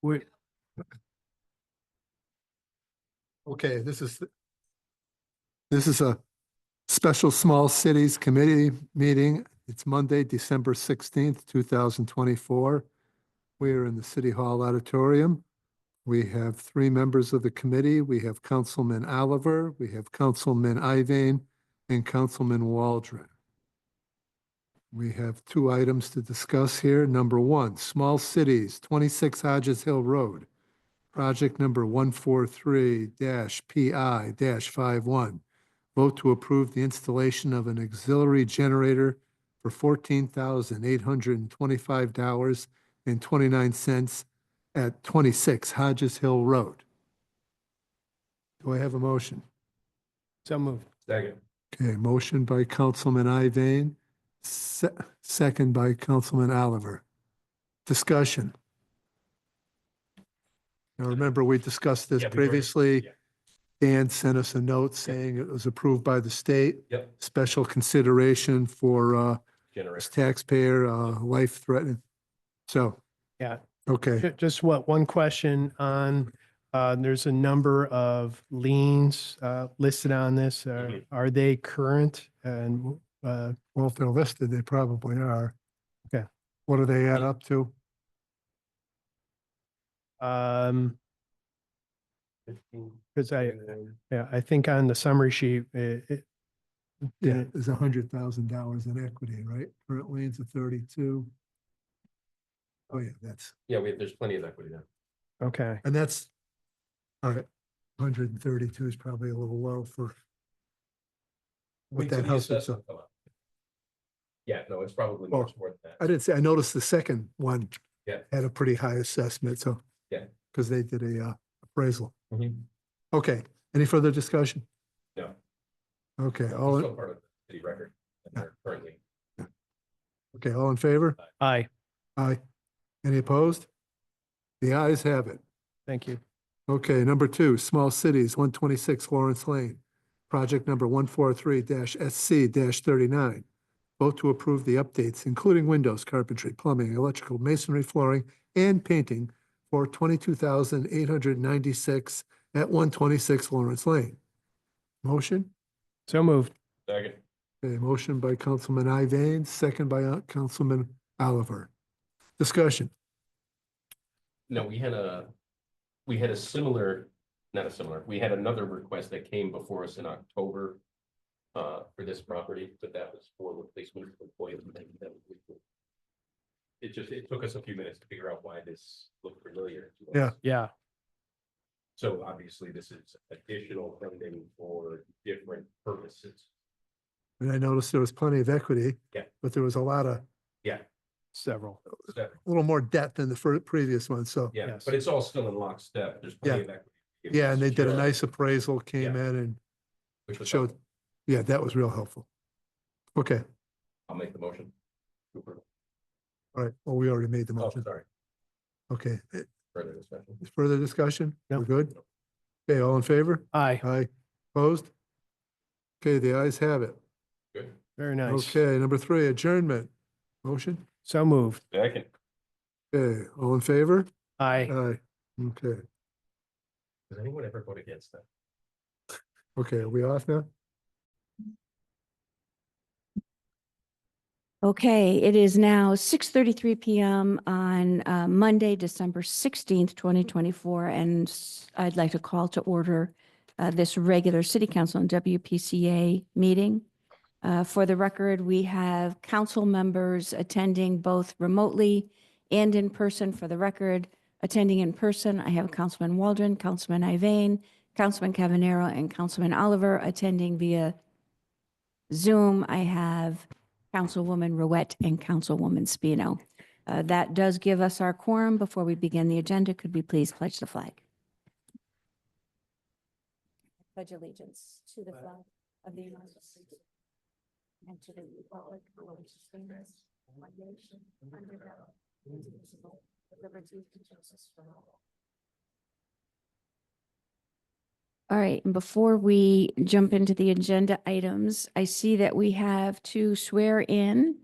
We, Okay, this is a special small cities committee meeting. It's Monday, December 16th, 2024. We are in the City Hall auditorium. We have three members of the committee. We have Councilman Oliver, we have Councilman Iveyne, and Councilman Waldron. We have two items to discuss here. Number one, Small Cities, 26 Hodges Hill Road. Project number 143-PI-51. Vote to approve the installation of an auxiliary generator for $14,825.29 at 26 Hodges Hill Road. Do I have a motion? so moved. Second. Okay, motion by Councilman Iveyne, second by Councilman Oliver. Discussion. Now, remember, we discussed this previously. Dan sent us a note saying it was approved by the state. Yep. Special consideration for Generator. taxpayer, life threatening. So, Yeah. okay, Just one question on, there's a number of liens listed on this. Are they current? And well, if they're listed, they probably are. Okay. What do they add up to? Because I think on the summary sheet, Yeah, there's $100,000 in equity, right? Current liens of 32. Oh, yeah, There's plenty of equity there. okay. and that's, all right, 132 is probably a little low for what that house is. Yeah, no, it's probably Well, much more than that. I didn't say, I noticed the second one Yeah. had a pretty high assessment, so. Yeah. Because they did a appraisal. Mhm. Okay, any further discussion? No. Okay, It's all, still part of the city record. And they're currently. okay, all in favor? Aye, Aye. Any opposed? The ayes have it. thank you. Okay, number two, Small Cities, 126 Lawrence Lane. Project number 143-SC-39. Vote to approve the updates, including windows, carpentry, plumbing, electrical, masonry, flooring, and painting for $22,896 at 126 Lawrence Lane. Motion? So moved. Second. Okay, motion by Councilman Iveyne, second by Councilman Oliver. Discussion. No, we had a similar, not a similar, we had another request that came before us in October for this property, but that was for replacement of employees. It took us a few minutes to figure out why this looked familiar to us. Yeah. Yeah, So obviously this is additional funding for different purposes. And I noticed there was plenty of equity. Yeah. But there was a lot of, several. So, a little more debt than the previous one, so. yeah, Yes. but it's all still in lockstep. There's plenty of equity. Yeah, and they did a Sure. nice appraisal, came Yeah. in and Which was showed, helpful. yeah, that was real helpful. Okay, I'll make the motion. all right, well, we already made the Oh, motion. sorry, Okay, further discussion. further discussion? No. We're good? Okay, all in favor? Aye, Aye. Opposed? Okay, the ayes have it. Good. very nice. Okay, number three, adjournment. Motion? So moved. Second. Okay, all in favor? Aye. Aye. Okay, Does anyone ever vote against that? okay, are we off now? Okay, it is now 6:33 PM on Monday, December 16th, 2024, and I'd like to call to order this regular City Council and WPCA meeting. For the record, we have council members attending both remotely and in person. For the record, attending in person, I have Councilman Waldron, Councilman Iveyne, Councilman Cavanero, and Councilman Oliver. Attending via Zoom, I have Councilwoman Rouette and Councilwoman Spino. That does give us our quorum. Before we begin the agenda, could we please pledge the flag? Pledge allegiance to the flag of the United States and to the republic for which it stands, one nation, under God, indivisible, with liberty and justice for all. All right, and before we jump into the agenda items, I see that we have to swear in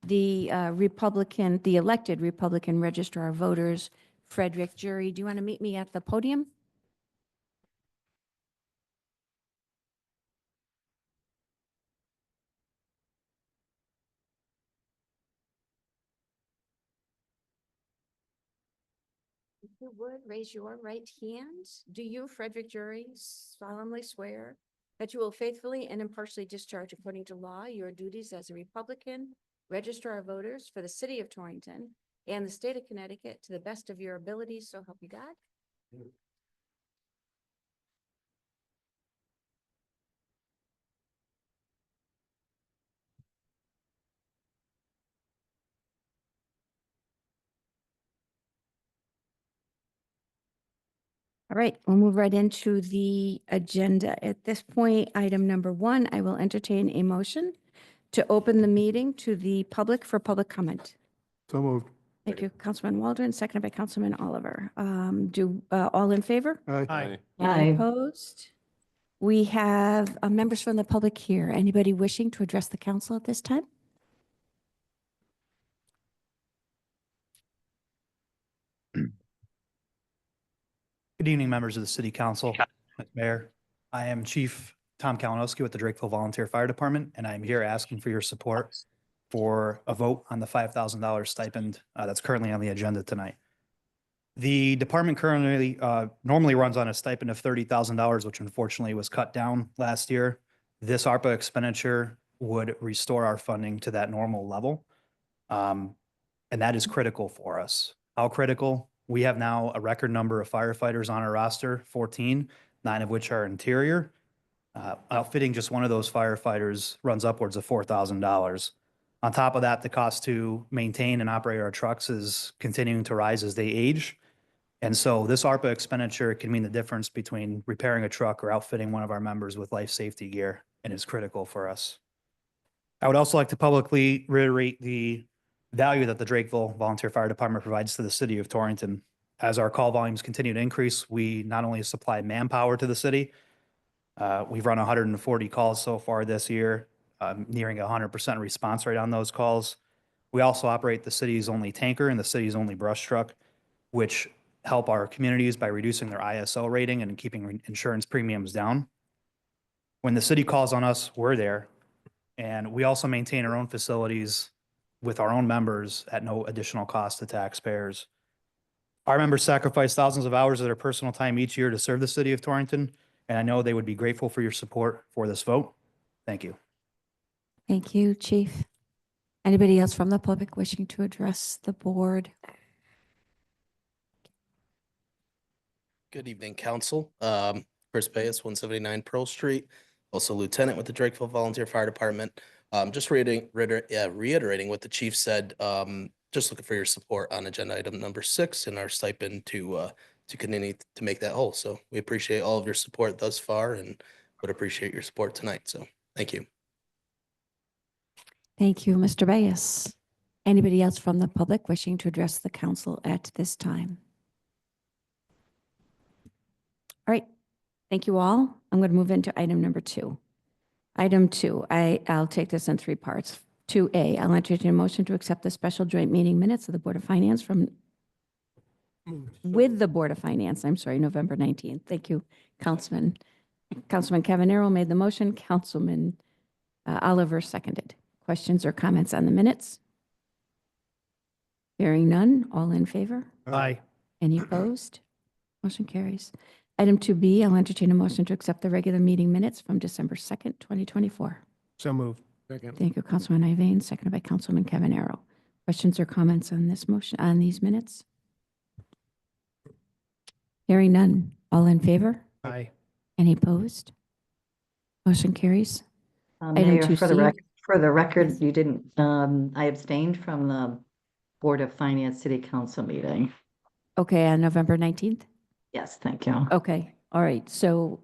the elected Republican Registrar of Voters, Frederick Jury. Do you want to meet me at the podium? If you would, raise your right hand. Do you, Frederick Jury, solemnly swear that you will faithfully and impartially discharge according to law your duties as a Republican Registrar of Voters for the city of Torrington and the state of Connecticut to the best of your abilities, so help you God? All right, we'll move right into the agenda. At this point, item number 1, I will entertain a motion to open the meeting to the public for public comment. So moved. Thank you, Councilman Waldron, seconded by Councilman Oliver. All in favor? Aye. Any opposed? We have members from the public here. Anybody wishing to address the council at this time? Good evening, members of the City Council, Mayor. I am Chief Tom Kalinowski with the Drakeville Volunteer Fire Department, and I'm here asking for your support for a vote on the $5,000 stipend that's currently on the agenda tonight. The department currently normally runs on a stipend of $30,000, which unfortunately was cut down last year. This ARPA expenditure would restore our funding to that normal level. And that is critical for us. How critical? We have now a record number of firefighters on our roster, 14, 9 of which are interior. Outfitting just one of those firefighters runs upwards of $4,000. On top of that, the cost to maintain and operate our trucks is continuing to rise as they age. And so this ARPA expenditure can mean the difference between repairing a truck or outfitting one of our members with life safety gear, and is critical for us. I would also like to publicly reiterate the value that the Drakeville Volunteer Fire Department provides to the city of Torrington. As our call volumes continue to increase, we not only supply manpower to the city, we've run 140 calls so far this year, nearing 100% response rate on those calls. We also operate the city's only tanker and the city's only brush truck, which help our communities by reducing their ISO rating and keeping insurance premiums down. When the city calls on us, we're there. And we also maintain our own facilities with our own members at no additional cost to taxpayers. Our members sacrifice thousands of hours of their personal time each year to serve the city of Torrington, and I know they would be grateful for your support for this vote. Thank you. Thank you, Chief. Anybody else from the public wishing to address the board? Good evening, council. Chris Bayes, 179 Pearl Street, also lieutenant with the Drakeville Volunteer Fire Department. Just reiterating what the chief said, just looking for your support on agenda item number 6 and our stipend to continue to make that whole. So we appreciate all of your support thus far and would appreciate your support tonight. So thank you. Thank you, Mr. Bayes. Anybody else from the public wishing to address the council at this time? All right, thank you all. I'm going to move into item number 2. Item 2, I'll take this in 3 parts. 2A, I'll entertain a motion to accept the special joint meeting minutes of the Board of Finance with the Board of Finance, November 19th. Thank you, Councilman. Councilman Cavanero made the motion. Councilman Oliver seconded. Questions or comments on the minutes? Hearing none, all in favor? Aye. Any opposed? Motion carries. Item 2B, I'll entertain a motion to accept the regular meeting minutes from December 2nd, 2024. So moved. Thank you, Councilman Iveyne, seconded by Councilman Cavanero. Questions or comments on this motion, on these minutes? Hearing none. All in favor? Aye. Any opposed? Motion carries. Item Mayor, 2C. for the record, you didn't, I abstained from the Board of Finance City Council meeting. Okay, on November 19th? Yes, thank you. Okay, all right. So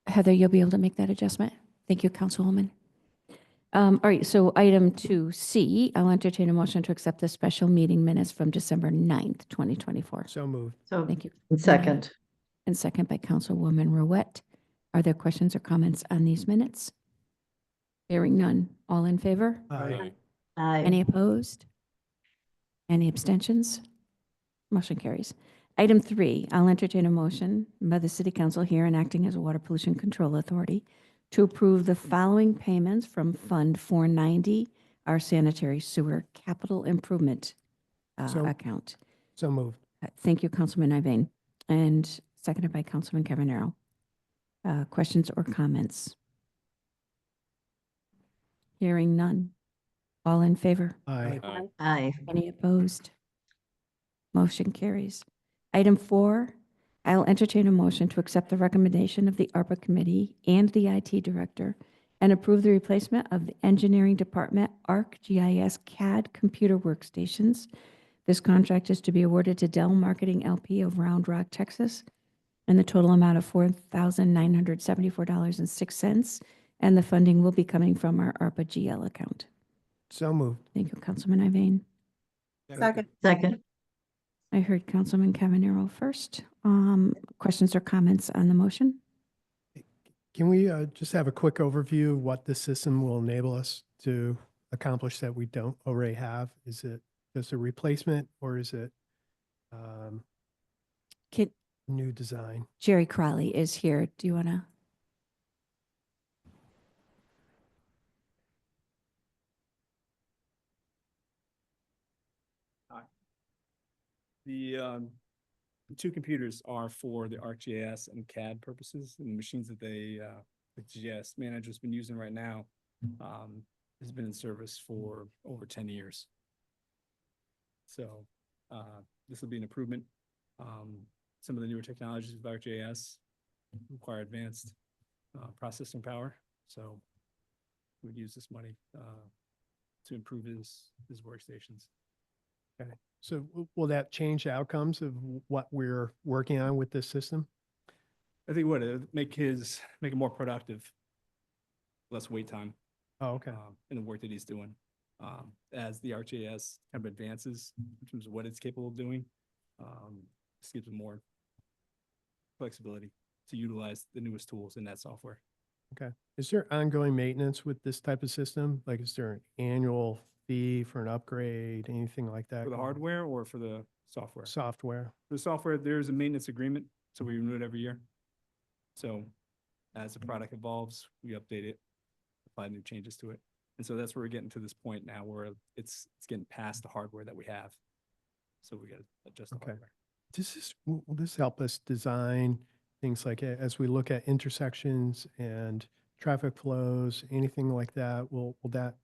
Heather, you'll be able to make that adjustment? Thank you, Councilwoman. All right, so item 2C, I'll entertain a motion to accept the special meeting minutes from December 9th, 2024. So moved. So, Thank you. second. And second by Councilwoman Ruette. Are there questions or comments on these minutes? Hearing none. All in favor? Aye. Any opposed? Any abstentions? Motion carries. Item 3, I'll entertain a motion by the City Council here and acting as a Water Pollution Control Authority to approve the following payments from Fund 490, our sanitary sewer capital improvement So- account. So moved. Thank you, Councilman Iveyne, and seconded by Councilman Cavanero. Questions or comments? Hearing none. All in favor? Aye. Aye. Any opposed? Motion carries. Item 4, I'll entertain a motion to accept the recommendation of the ARPA Committee and the IT Director and approve the replacement of the Engineering Department ArcGIS CAD computer workstations. This contract is to be awarded to Dell Marketing LP of Round Rock, Texas, in the total amount of $4,974.06, and the funding will be coming from our ARPA GL account. So moved. Thank you, Councilman Iveyne. Second. I heard Councilman Cavanero first. Questions or comments on the motion? Can we just have a quick overview of what this system will enable us to accomplish that we don't already have? Is it just a replacement or is it Kid, new design? Jerry Crowley is here. Do you want to? The two computers are for the ArcGIS and CAD purposes, and the machines that the GIS manager's been using right now has been in service for over 10 years. So this will be an improvement. Some of the newer technologies with ArcGIS require advanced processing power, so we'd use this money to improve his workstations. So will that change the outcomes of what we're working on with this system? I think what it make it more productive, less wait time Oh, okay. in the work that he's doing. As the ArcGIS kind of advances in terms of what it's capable of doing, this gives it more flexibility to utilize the newest tools in that software. Okay. Is there ongoing maintenance with this type of system? Like, is there an annual fee for an upgrade, anything like that? For the hardware or for the software? Software. For the software, there's a maintenance agreement, so we renew it every year. So as the product evolves, we update it, apply new changes to it. And so that's where we're getting to this point now where it's getting past the hardware that we have. So we got to adjust the Okay. hardware. Will this help us design things like as we look at intersections and traffic flows, anything like that? Will that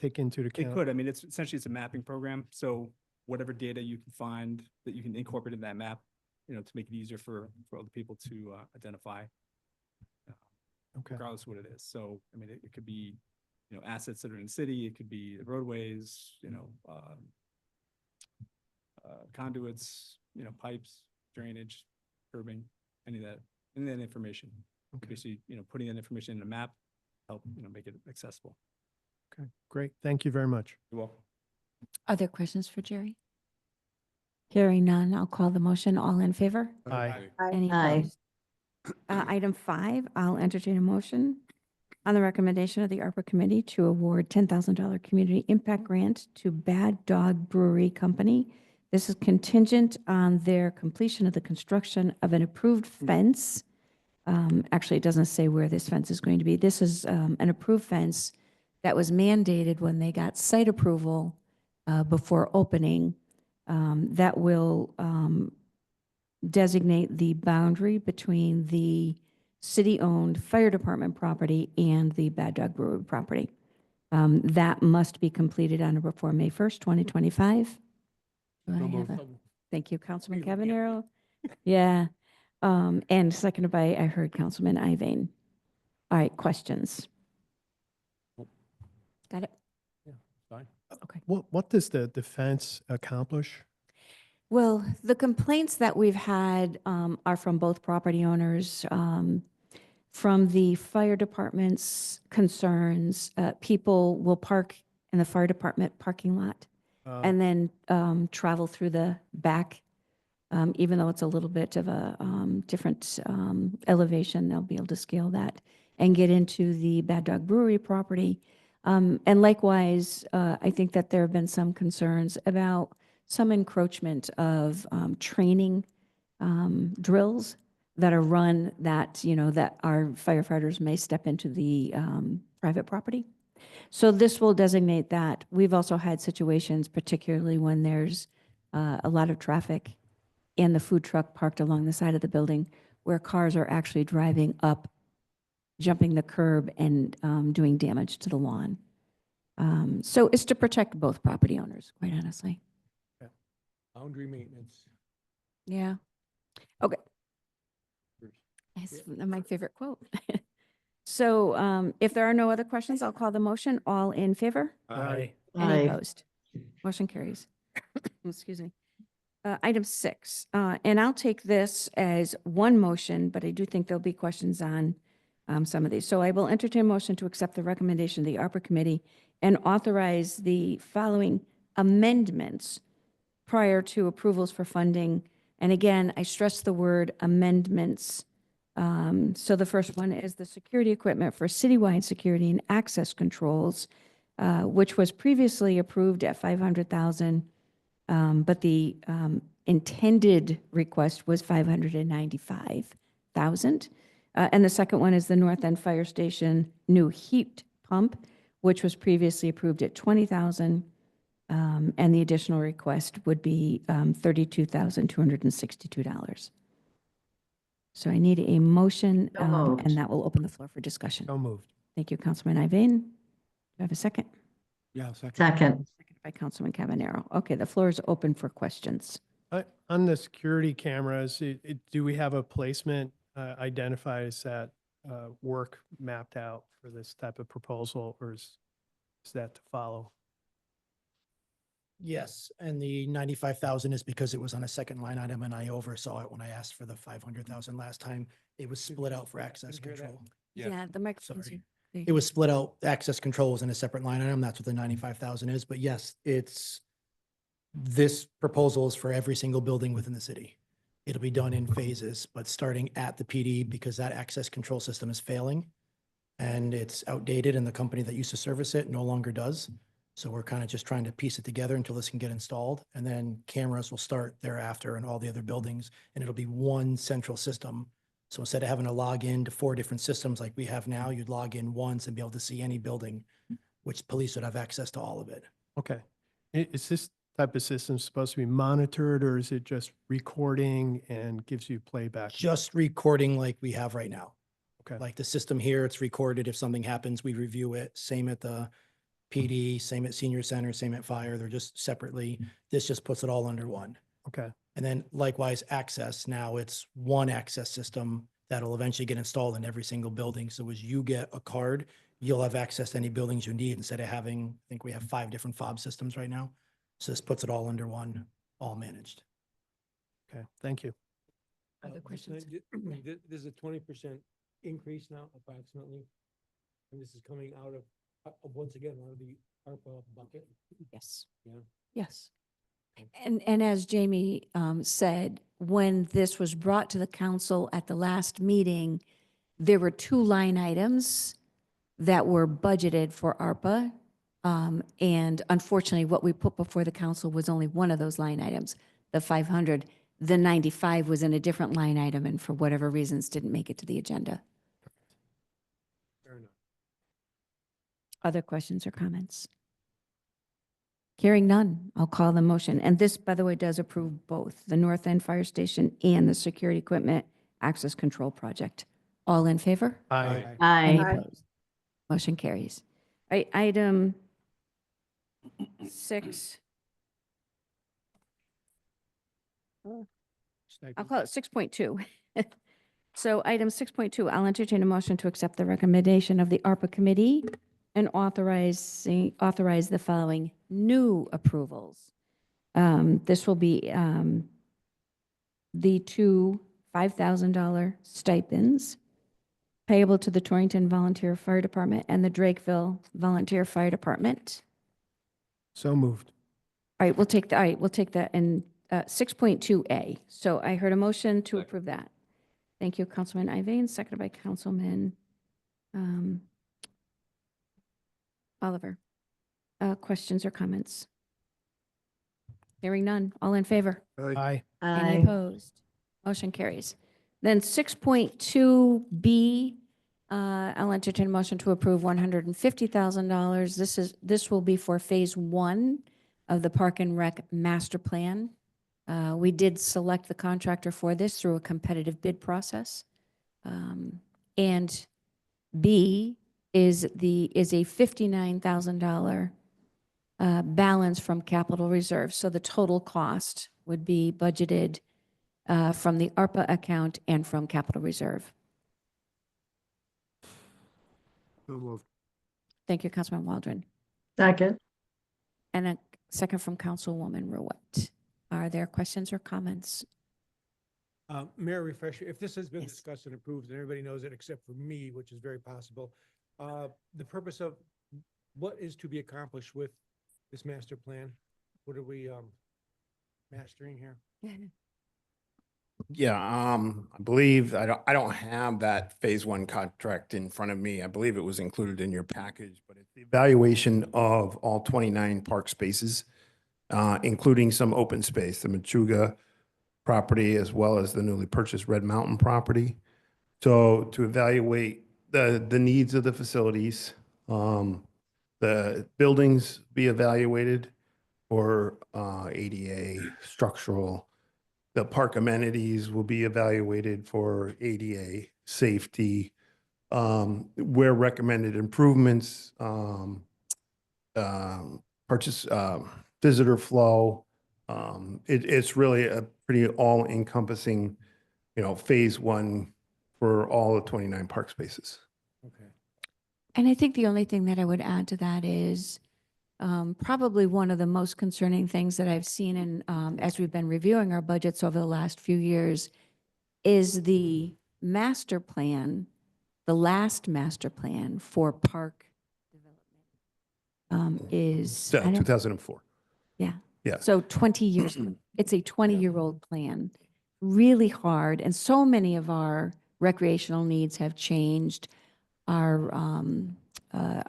take into It account? could. I mean, it's a mapping program. So whatever data you can find that you can incorporate in that map, to make it easier for other people to identify, Okay. regardless of what it is. So, I mean, it could be, assets that are in the city. It could be roadways, conduits, pipes, drainage, curbing, any of that information. Okay. Basically, putting that information in a map, help, make it accessible. Okay. Great. Thank you very much. You're welcome. Other questions for Jerry? Hearing none, I'll call the motion. All in favor? Aye. Any Aye. opposed? Item 5, I'll entertain a motion on the recommendation of the ARPA Committee to award $10,000 community impact grant to Bad Dog Brewery Company. This is contingent on their completion of the construction of an approved fence. Actually, it doesn't say where this fence is going to be. This is an approved fence that was mandated when they got site approval before opening. That will designate the boundary between the city-owned fire department property and the Bad Dog Brewery property. That must be completed on or before May 1st, 2025. Do I have a- Thank you, Councilman Cavanero. Yeah. And seconded by, I heard Councilman Iveyne. All right, questions? Got it? Fine. Okay. What does the defense accomplish? Well, the complaints that we've had are from both property owners, from the fire department's concerns. People will park in the fire department parking lot and then travel through the back. Even though it's a little bit of a different elevation, they'll be able to scale that and get into the Bad Dog Brewery property. And likewise, I think that there have been some concerns about some encroachment of training drills that are run that, that our firefighters may step into the private property. So this will designate that. We've also had situations, particularly when there's a lot of traffic and the food truck parked along the side of the building, where cars are actually driving up, jumping the curb and doing damage to the lawn. So it's to protect both property owners, quite honestly. Boundary maintenance. Yeah. Okay. That's my favorite quote. So if there are no other questions, I'll call the motion. All in favor? Aye. Any Aye. opposed? Motion carries. Excuse me. Item 6, and I'll take this as one motion, but I do think there'll be questions on some of these. So I will entertain a motion to accept the recommendation of the ARPA Committee and authorize the following amendments prior to approvals for funding. And again, I stress the word amendments. So the first one is the security equipment for citywide security and access controls, which was previously approved at $500,000. But the intended request was $595,000. And the second one is the North End Fire Station new heat pump, which was previously approved at $20,000. And the additional request would be $32,262. So I need a motion, So moved. and that will open the floor for discussion. So moved. Thank you, Councilman Iveyne. Do I have a second? Yeah, second. Second. Second by Councilman Cavanero. Okay, the floor is open for questions. On the security cameras, do we have a placement identifies that work mapped out for this type of proposal, or is that to follow? Yes, and the 95,000 is because it was on a second line item and I oversaw it when I asked for the 500,000 last time. It was split out for access Didn't hear that. control. Yeah, the microphone's Sorry. here. It was split out, access control was in a separate line item. That's what the 95,000 is. But yes, this proposal is for every single building within the city. It'll be done in phases, but starting at the PD because that access control system is failing and it's outdated and the company that used to service it no longer does. So we're kind of just trying to piece it together until this can get installed, and then cameras will start thereafter in all the other buildings, and it'll be one central system. So instead of having to log in to 4 different systems like we have now, you'd log in once and be able to see any building, which police would have access to all of it. Okay. Is this type of system supposed to be monitored, or is it just recording and gives you playback? Just recording like we have right now. Okay. Like the system here, it's recorded. If something happens, we review it. Same at the PD, same at senior center, same at fire. They're just separately. This just puts it all under one. Okay. And then likewise, access. Now it's one access system that'll eventually get installed in every single building. So as you get a card, you'll have access to any buildings you need instead of having, I think we have 5 different fob systems right now. So this puts it all under one, all managed. Okay. Thank you. Other questions? There's a 20% increase now approximately. And this is coming out of, once again, out of the ARPA bucket. Yes. Yeah. Yes. And as Jamie said, when this was brought to the council at the last meeting, there were 2 line items that were budgeted for ARPA. And unfortunately, what we put before the council was only one of those line items, the 500. The 95 was in a different line item and for whatever reasons didn't make it to the agenda. Fair enough. Other questions or comments? Hearing none, I'll call the motion. And this, by the way, does approve both the North End Fire Station and the Security Equipment Access Control Project. All in favor? Aye. Any Aye. opposed? Motion carries. All right, item 6. I'll call it 6.2. So item 6.2, I'll entertain a motion to accept the recommendation of the ARPA committee and authorize the following new approvals. This will be the 2 $5,000 stipends payable to the Torrington Volunteer Fire Department and the Drakeville Volunteer Fire Department. So moved. All right, we'll take that in 6.2A. So I heard a motion to approve that. Thank you, Councilman Iveyne, seconded by Councilman Oliver. Questions or comments? Hearing none. All in favor? Aye. Any I, opposed? Motion carries. Then 6.2B, I'll entertain a motion to approve $150,000. This will be for Phase 1 of the Park and Rec Master Plan. We did select the contractor for this through a competitive bid process. And B is a $59,000 balance from capital reserve. So the total cost would be budgeted from the ARPA account and from capital reserve. So moved. Thank you, Councilman Waldron. second, And a second from Councilwoman Ruette. Are there questions or comments? Mayor, refresher, if this has been Yes. discussed and approved, and everybody knows it except for me, which is very possible, the purpose of what is to be accomplished with this master plan? What are we, mastering here? Yeah, I believe, I don't have that phase one contract in front of me. I believe it was included in your package, but it's the evaluation of all 29 park spaces, including some open space, the Machuga property, as well as the newly purchased Red Mountain property. So to evaluate the needs of the facilities, the buildings be evaluated for ADA, structural. The park amenities will be evaluated for ADA, safety, where recommended improvements, purchase, visitor flow. It's really a pretty all encompassing, phase one for all the 29 park spaces. Okay. And I think the only thing that I would add to that is probably one of the most concerning things that I've seen in, as we've been reviewing our budgets over the last few years is the master plan, the last master plan for park development is, I don't- 2004. yeah. Yeah. So 20 years, it's a 20-year-old plan, really hard. And so many of our recreational needs have changed.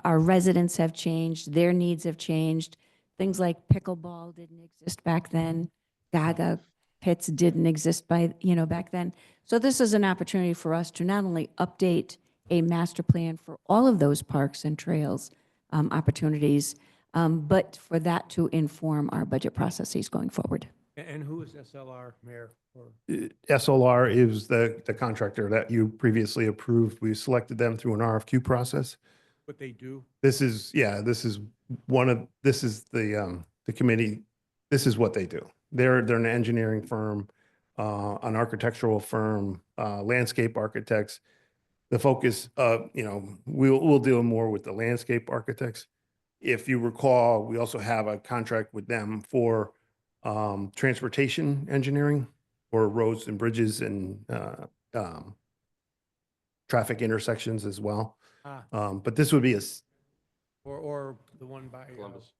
Our residents have changed, their needs have changed. Things like pickleball didn't exist back then. Gaga pits didn't exist back then. So this is an opportunity for us to not only update a master plan for all of those parks and trails opportunities, but for that to inform our budget processes going forward. And who is SLR, Mayor? Or SLR is the contractor that you previously approved. We selected them through an RFQ process. what they do? This is the committee. This is what they do. They're an engineering firm, an architectural firm, landscape architects. The focus we'll deal more with the landscape architects. If you recall, we also have a contract with them for transportation engineering for roads and bridges and traffic intersections as well. But this would be Or the one by Columbus.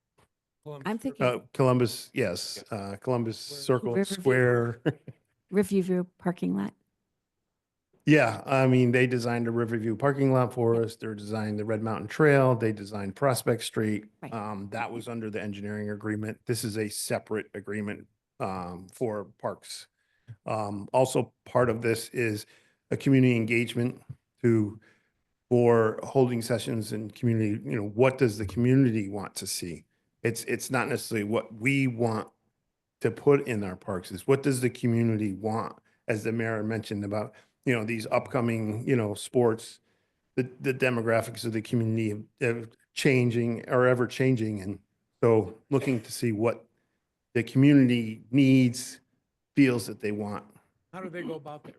Columbus. I'm thinking Columbus, yes, Columbus Circle Riverview. Square. Riverview parking lot. Yeah, I mean, they designed a Riverview parking lot for us. They're designing the Red Mountain Trail. They designed Prospect Street. Right. That was under the engineering agreement. This is a separate agreement for parks. Also, part of this is a community engagement for holding sessions and community, what does the community want to see? It's not necessarily what we want to put in our parks, is what does the community want? As the mayor mentioned about, these upcoming, sports, the demographics of the community have changing or ever changing. And so looking to see what the community needs, feels that they want. How do they go about that?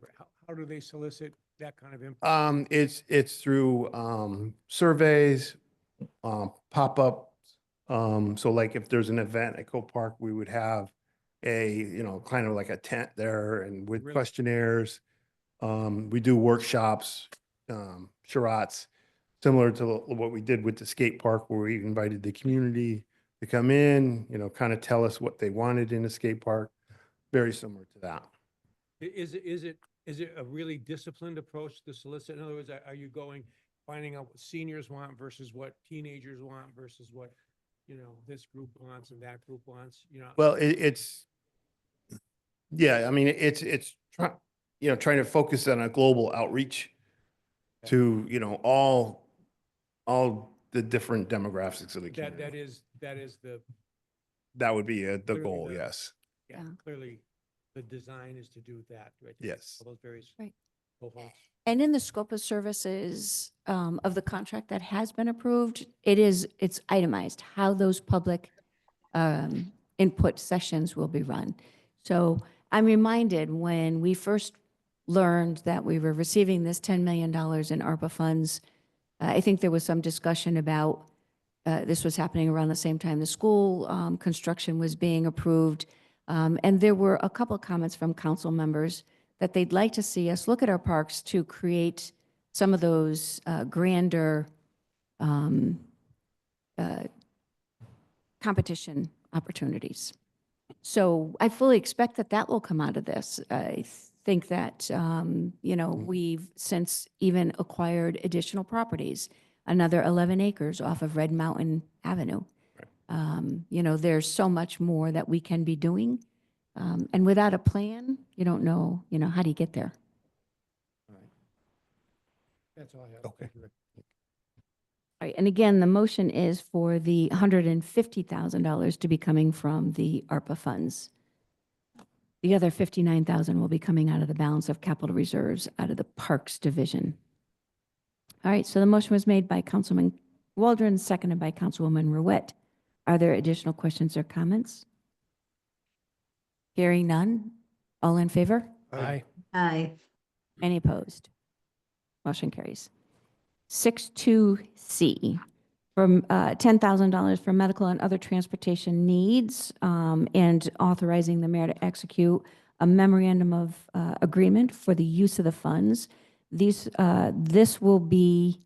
How do they solicit that kind of input? It's through surveys, pop-ups. So like if there's an event at Cope Park, we would have kind of like a tent there and with Really? questionnaires. We do workshops, charrettes, similar to what we did with the skate park, where we invited the community to come in, kind of tell us what they wanted in a skate park. Very similar to that. Is it a really disciplined approach to solicit? In other words, are you going, finding out what seniors want versus what teenagers want versus what, this group wants and that group wants, Well, yeah, I mean, trying to focus on a global outreach to, all the different demographics of the That community. is the, That would be the clearly goal, the- yes. yeah, Yeah. clearly the design is to do that, right? to Yes. All those various Right. cohorts. And in the scope of services of the contract that has been approved, it's itemized how those public input sessions will be run. So I'm reminded when we first learned that we were receiving this $10 million in ARPA funds, I think there was some discussion about, this was happening around the same time the school construction was being approved. And there were a couple of comments from council members that they'd like to see us look at our parks to create some of those grander competition opportunities. So I fully expect that that will come out of this. I think that, we've since even acquired additional properties, another 11 acres off of Red Mountain Avenue. There's so much more that we can be doing. And without a plan, you don't know, how do you get there? That's all I have. Okay. Thank you, Rick. All right, and again, the motion is for the $150,000 to be coming from the ARPA funds. The other $59,000 will be coming out of the balance of capital reserves out of the Parks Division. All right, so the motion was made by Councilman Waldron, seconded by Councilwoman Ruette. Are there additional questions or comments? Hearing none. All in favor? Aye. Aye. Any opposed? Motion carries. 62C, from $10,000 for medical and other transportation needs, and authorizing the mayor to execute a memorandum of agreement for the use of the funds. This will be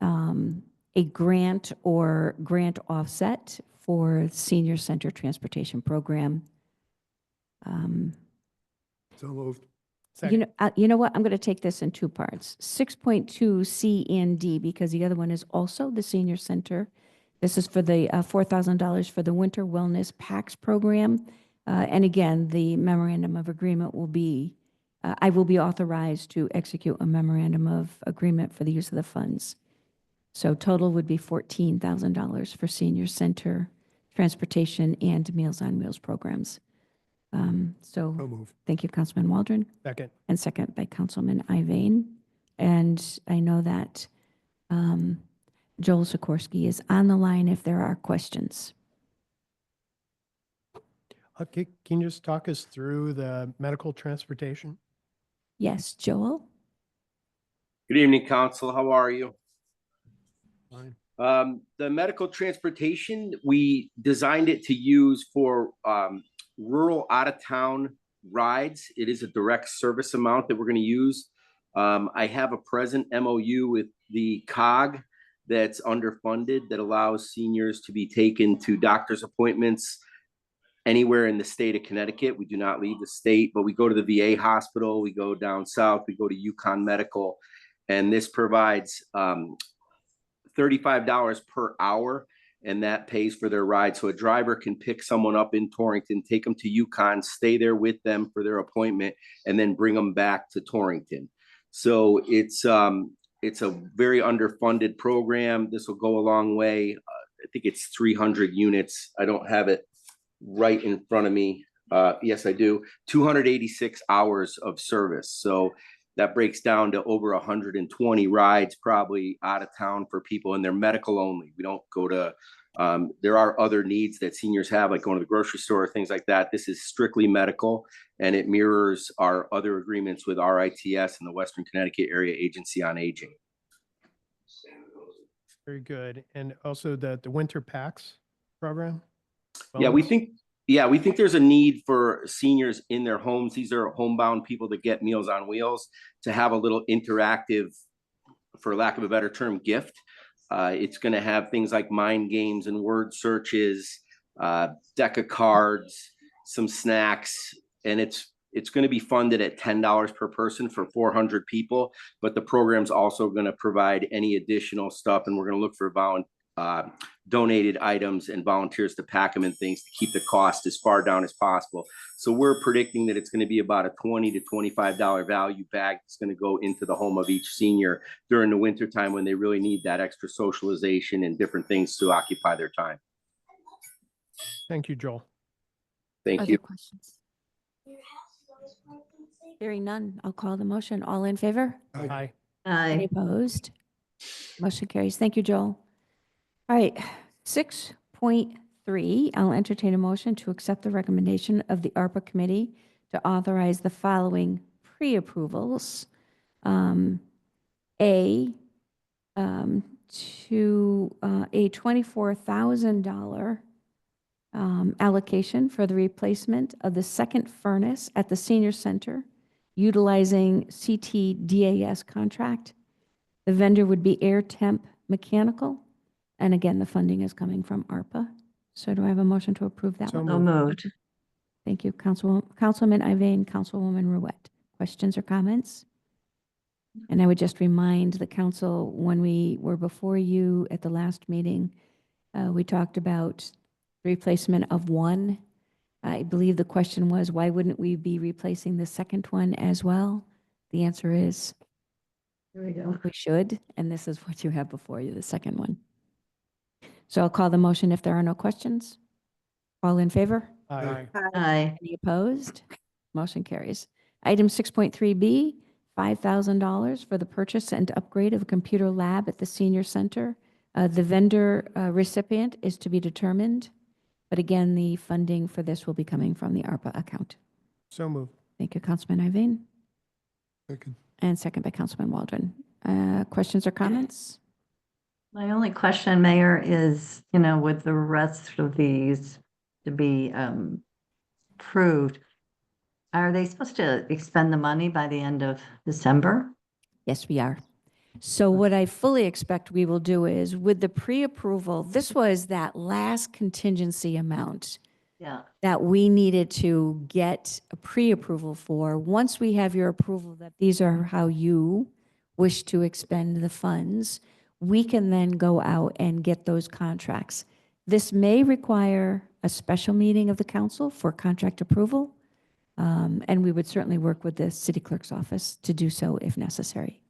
a grant or grant offset for senior center transportation program. So moved. Second. You know what? I'm going to take this in two parts. 6.2 C and D, because the other one is also the senior center. This is for the $4,000 for the Winter Wellness PACS program. And again, the memorandum of agreement will be, I will be authorized to execute a memorandum of agreement for the use of the funds. So total would be $14,000 for senior center transportation and Meals on Wheels programs. So moved. Thank you, Councilman Waldron, Second. and second by Councilman Iveyne. And I know that Joel Sikorsky is on the line if there are questions. Okay, can you just talk us through the medical transportation? Yes, Joel? Good evening, Council. How are you? Fine. The medical transportation, we designed it to use for rural out-of-town rides. It is a direct service amount that we're going to use. I have a present MOU with the COG that's underfunded that allows seniors to be taken to doctor's appointments anywhere in the state of Connecticut. We do not leave the state, but we go to the VA hospital, we go down south, we go to Yukon Medical, and this provides $35 per hour, and that pays for their ride. So a driver can pick someone up in Torrington, take them to Yukon, stay there with them for their appointment, and then bring them back to Torrington. So it's a very underfunded program. This will go a long way. I think it's 300 units. I don't have it right in front of me. Yes, I do. 286 hours of service. So that breaks down to over 120 rides probably out of town for people, and they're medical only. We don't go to, there are other needs that seniors have, like going to the grocery store, things like that. This is strictly medical, and it mirrors our other agreements with RITS and the Western Connecticut Area Agency on Aging. Very good. And also the winter packs program? Yeah, we Wellness? think there's a need for seniors in their homes. These are homebound people that get Meals on Wheels to have a little interactive, for lack of a better term, gift. It's going to have things like mind games and word searches, deck of cards, some snacks, and It's going to be funded at $10 per person for 400 people, but the program's also going to provide any additional stuff, and we're going to look for donated items and volunteers to pack them and things to keep the cost as far down as possible. So we're predicting that it's going to be about a $20 to $25 value bag that's going to go into the home of each senior during the winter time when they really need that extra socialization and different things to occupy their time. Thank you, Joel. Thank Other you. questions? Hearing none, I'll call the motion. All in favor? Aye. Any Aye. opposed? Motion carries. Thank you, Joel. All right, 6.3, I'll entertain a motion to accept the recommendation of the ARPA committee to authorize the following pre-approvals. A, to a $24,000 allocation for the replacement of the second furnace at the senior center utilizing CTDAS contract. The vendor would be Air Temp Mechanical. And again, the funding is coming from ARPA. So do I have a motion to approve that So one? So moved. Thank you, Councilman Iveyne, Councilwoman Ruette. Questions or comments? And I would just remind the council, when we were before you at the last meeting, we talked about the replacement of one. I believe the question was, why wouldn't we be replacing the second one as well? The answer is, Here we go. we should, and this is what you have before you, the second one. So I'll call the motion if there are no questions. All in favor? Aye. Aye. Any opposed? Motion carries. Item 6.3B, $5,000 for the purchase and upgrade of a computer lab at the senior center. The vendor recipient is to be determined, but again, the funding for this will be coming from the ARPA account. So moved. Thank you, Councilman Iveyne, Second. and second by Councilman Waldron. Questions or comments? My only question, Mayor, is, with the rest of these to be approved, are they supposed to expend the money by the end of December? Yes, we are. So what I fully expect we will do is, with the pre-approval, this was that last contingency amount Yeah. that we needed to get a pre-approval for. Once we have your approval that these are how you wish to expend the funds, we can then go out and get those contracts. This may require a special meeting of the council for contract approval, and we would certainly work with the city clerk's office to do so if necessary.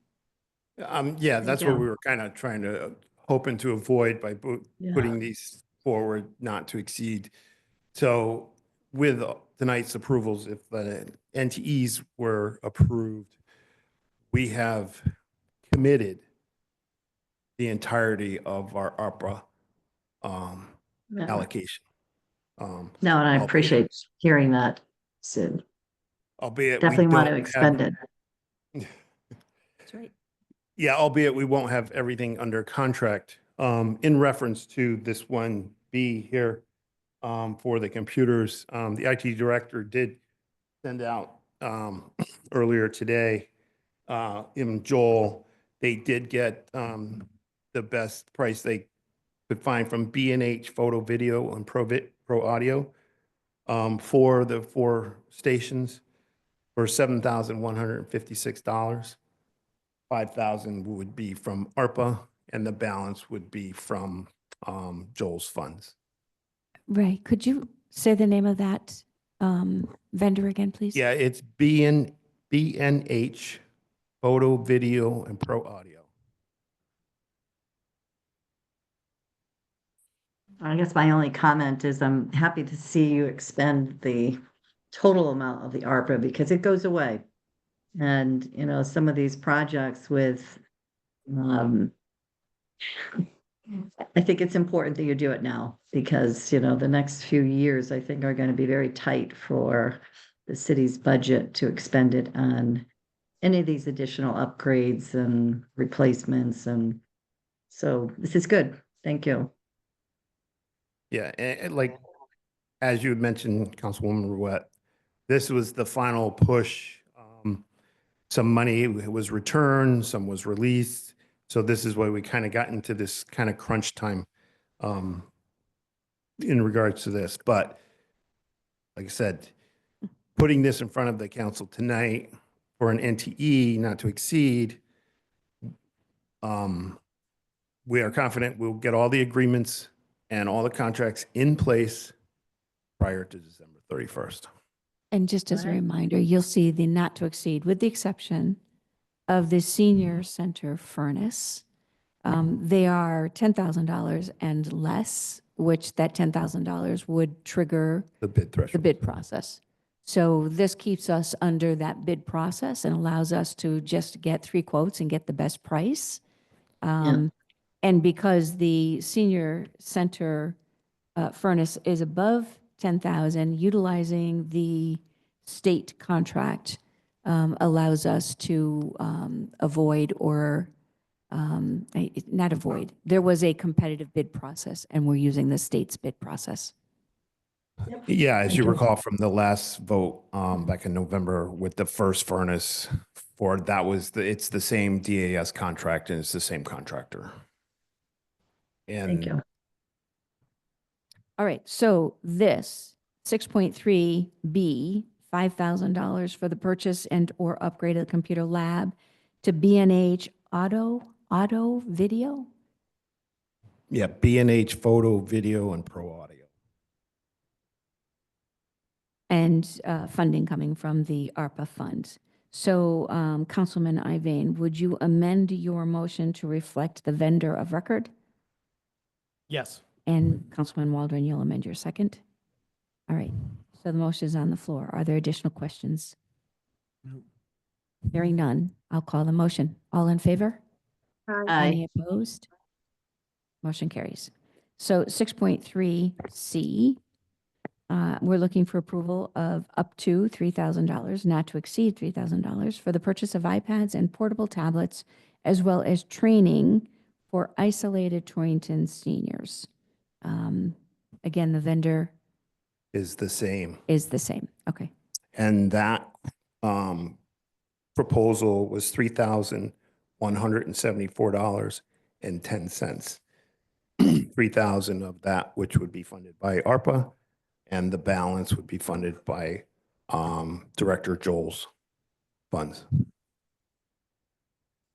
Yeah, that's what you. we were kind of trying to, hoping to avoid by Yeah. putting these forward, not to exceed. So with tonight's approvals, if the NTEs were approved, we have committed the entirety of our ARPA Yeah. allocation. No, and I albeit- appreciate hearing that, Sid. Albeit we Definitely want to don't expend have, it. That's right. yeah, albeit we won't have everything under contract. In reference to this 1B here, for the computers, the IT director did send out, earlier today, in Joel, they did get, the best price they could find from B&H Photo Video and Pro Audio, for the 4 stations for $7,156. 5,000 would be from ARPA, and the balance would be from Joel's funds. Right. Could you say the name of that vendor again, please? Yeah, it's B&H Photo, Video, and Pro Audio. I guess my only comment is I'm happy to see you expend the total amount of the ARPA because it goes away. And, some of these projects with, I think it's important that you do it now because, the next few years, I think, are going to be very tight for the city's budget to expend it on any of these additional upgrades and replacements. And so this is good. Thank you. Yeah, and like, as you had mentioned, Councilwoman Ruette, this was the final push. Some money was returned, some was released. So this is why we kind of got into this kind of crunch time in regards to this. But like I said, putting this in front of the council tonight for an NTE not to exceed, we are confident we'll get all the agreements and all the contracts in place prior to December 31st. And just as a Alright. reminder, you'll see the not to exceed, with the exception of the senior center furnace. They are $10,000 and less, which that $10,000 would trigger The bid the threshold. bid process. So this keeps us under that bid process and allows us to just get 3 quotes and get the best price. And because the senior center furnace is above 10,000, utilizing the state contract allows us to avoid or not avoid. There was a competitive bid process, and we're using the state's bid process. Yeah, as Thank you you. recall from the last vote back in November with the first furnace for that was it's the same DAS contract and it's the same contractor. Thank And you. All right, so this 6.3B, $5,000 for the purchase and or upgrade of the computer lab to B&H Auto Video. yeah, B&H Photo, Video, and Pro Audio. And funding coming from the ARPA funds. So Councilman Iveyne, would you amend your motion to reflect the vendor of record? Yes. And Councilman Waldron, you'll amend your second? All right, so the motion is on the floor. Are there additional questions? No. Hearing none, I'll call the motion. All in favor? Aye. Any opposed? Motion carries. So 6.3C, we're looking for approval of up to $3,000, not to exceed $3,000 for the purchase of iPads and portable tablets, as well as training for isolated Torrington seniors. Again, the vendor Is the same. is the same. Okay. And that proposal was $3,174.10. 3,000 of that, which would be funded by ARPA, and the balance would be funded by Director Joel's funds.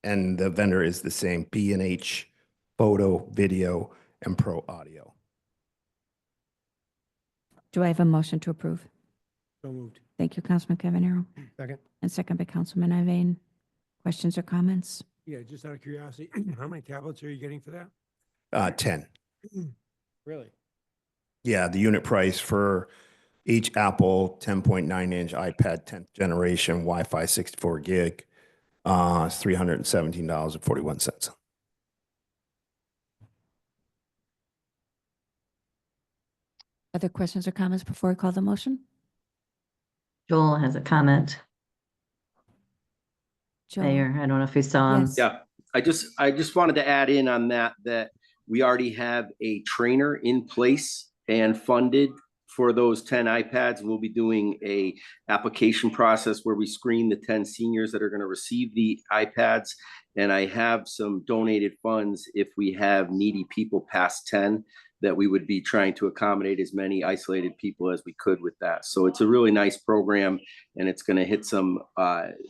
And the vendor is the same, B&H Photo, Video, and Pro Audio. Do I have a motion to approve? So moved. Thank you, Councilman Cavanero, Second. and second by Councilman Iveyne. Questions or comments? Yeah, just out of curiosity, how many tablets are you getting for that? 10. Really? Yeah, the unit price for each Apple 10.9-inch iPad 10th generation Wi-Fi 64 gig is $317.41. Other questions or comments before I call the motion? Joel has a comment. Joel? Mayor, I don't know if you saw him. Yes. Yeah, I just wanted to add in on that we already have a trainer in place and funded for those 10 iPads. We'll be doing a application process where we screen the 10 seniors that are going to receive the iPads. And I have some donated funds if we have needy people past 10 that we would be trying to accommodate as many isolated people as we could with that. So it's a really nice program, and it's going to hit some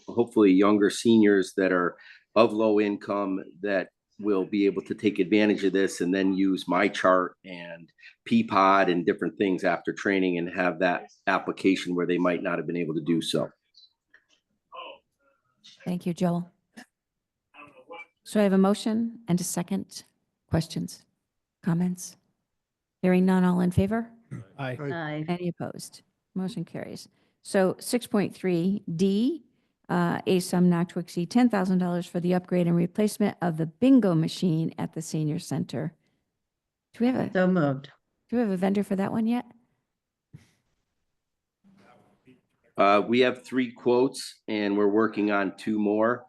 hopefully younger seniors that are of low income that will be able to take advantage of this and then use my chart and Peapod and different things after training and have that application where they might not have been able to do so. Thank you, Joel. So I have a motion and a second. Questions, comments? Hearing none, all in favor? Aye. Aye. Any opposed? Motion carries. So 6.3D, a sum not to exceed $10,000 for the upgrade and replacement of the bingo machine at the senior center. Do we have So moved. a vendor for that one yet? We have 3 quotes and we're working on 2 more.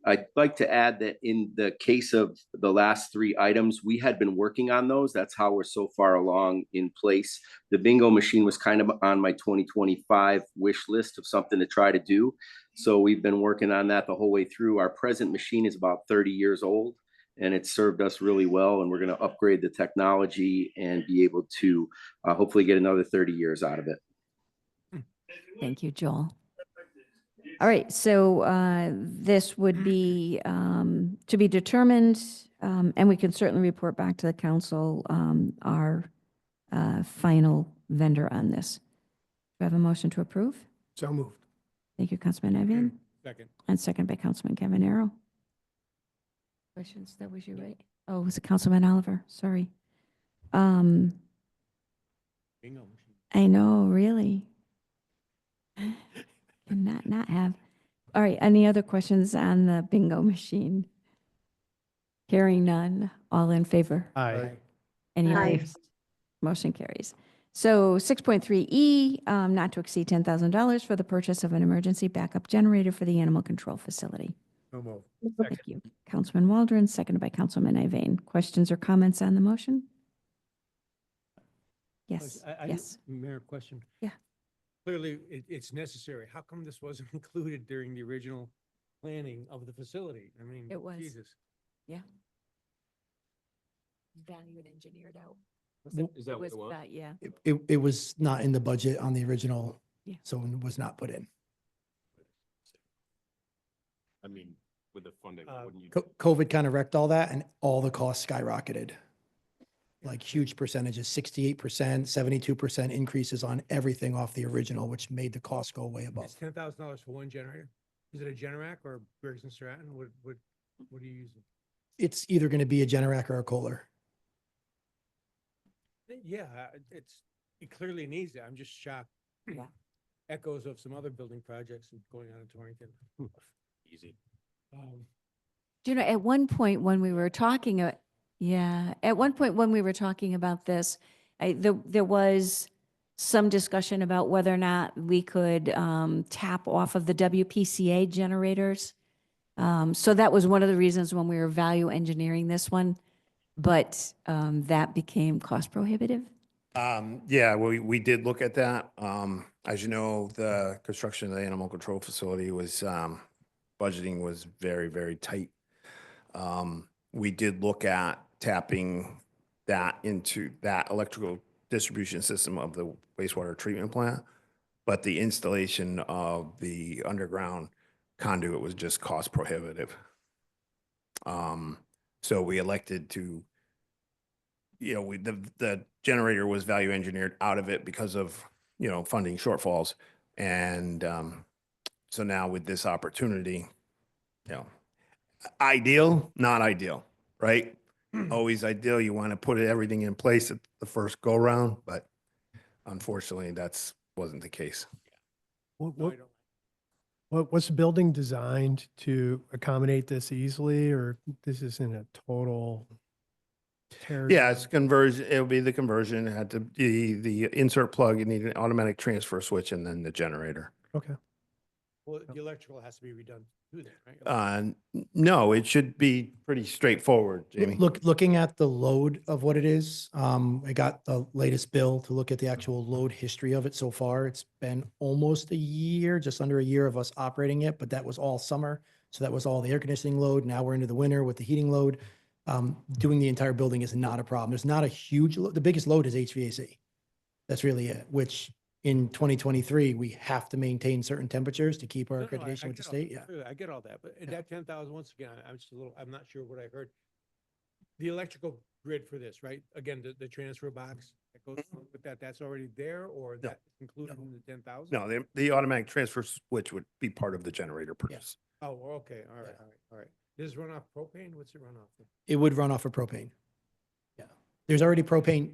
I'd like to add that in the case of the last 3 items, we had been working on those. That's how we're so far along in place. The bingo machine was kind of on my 2025 wish list of something to try to do. So we've been working on that the whole way through. Our present machine is about 30 years old and it's served us really well. And we're going to upgrade the technology and be able to hopefully get another 30 years out of it. Thank you, Joel. All right, so this would be to be determined, and we can certainly report back to the council our final vendor on this. Do I have a motion to approve? So moved. Thank you, Councilman Evian, Second. and second by Councilman Cavanero. Questions? That was you, right? Oh, it was it Councilman Oliver? Sorry. Bingo machine. I know, really. Cannot not have. All right, any other questions on the bingo machine? Hearing none, all in favor? Aye. Any Aye. opposed? Motion carries. So 6.3E, not to exceed $10,000 for the purchase of an emergency backup generator for the animal control facility. So moved. Thank you. Councilman Waldron, seconded by Councilman Iveyne. Questions or comments on the motion? Yes, yes. Mayor, question. Yeah. Clearly, it's necessary. How come this wasn't included during the original planning of the facility? I mean, It was. Jesus. Valued engineered out. Is that what it was? Yeah. It was not in the budget on the original, Yeah. so it was not put in. I mean, with the funding, wouldn't you? COVID kind of wrecked all that and all the costs skyrocketed. Like huge percentages, 68%, 72% increases on everything off the original, which made the cost go way above. It's $10,000 for one generator? Is it a Generac or Briggs and Stratton? What are you using? It's either going to be a Generac or a Kohler. Yeah, it clearly needs it. I'm just shocked. Yeah. Echoes of some other building projects going on in Torrington. Easy. Do you know, at one point when we were talking, at one point when we were talking about this, there was some discussion about whether or not we could tap off of the WPCA generators. So that was one of the reasons when we were value engineering this one, but that became cost prohibitive. Yeah, we did look at that. As you know, the construction of the animal control facility was, budgeting was very, very tight. We did look at tapping that into that electrical distribution system of the wastewater treatment plant, but the installation of the underground conduit was just cost prohibitive. So we elected to, the generator was value engineered out of it because of, funding shortfalls. And so now with this opportunity, ideal, not ideal, right? Always ideal. You want to put everything in place at the first go round, but unfortunately, wasn't the case. Was the building designed to accommodate this easily, or this isn't a total tear? Yeah, it's conversion. It'll be the conversion. It had to be the insert plug. You need an automatic transfer switch and then the generator. Okay. Well, the electrical has to be redone too then, right? No, it should be pretty straightforward, Jamie. Looking at the load of what it is, I got the latest bill to look at the actual load history of it so far. It's been almost a year, just under a year of us operating it, but that was all summer. So that was all the air conditioning load. Now we're into the winter with the heating load. Doing the entire building is not a problem. There's not a huge, the biggest load is HVAC. That's really it, which in 2023, we have to maintain certain temperatures to keep our No, I accreditation with the get all state. that. Yeah. Clearly, I get all that, but that 10,000, once again, I'm just I'm not sure what I heard. The electrical grid for this, right? Again, the transfer box that goes with that's already there, or No. that's included in the 10,000? No, the automatic transfer switch would be part of the generator purchase. Oh, okay, all right, all right. Does it run off propane? What's it run off of? It would run off of propane. Yeah. There's already propane.